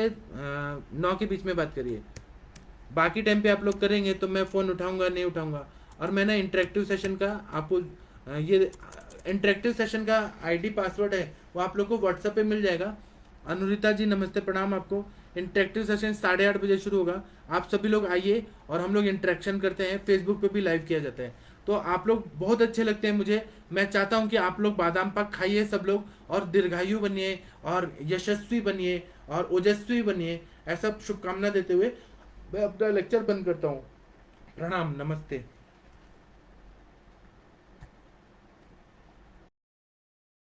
9 के बीच में बात करिए। बाकी टाइम पे आप लोग करेंगे तो मैं फ़ोन उठाऊंगा नहीं उठाऊंगा। और मैं ना इंटरेक्टिव सेशन का आपको ये इंटरेक्टिव सेशन का आईडी पासवर्ड है वो आप लोग को व्हाट्सएप पे मिल जाएगा। अनुरिता जी नमस्ते, प्रणाम आपको। इंटरेक्टिव सेशन 8:30 बजे शुरू होगा, आप सभी लोग आइए और हम लोग इंटरेक्शन करते हैं। फेसबुक पे भी लाइव किया जाता है, तो आप लोग बहुत अच्छे लगते हैं मुझे। मैं चाहता हूं कि आप लोग बादाम पाक खाइए सब लोग, और दीर्घायु बनिए और यशस्वी बनिए और ओजस्वी बनिए, ऐसा शुभकामना देते हुए मैं अपना लेक्चर बंद करता हूँ। प्रणाम, नमस्ते।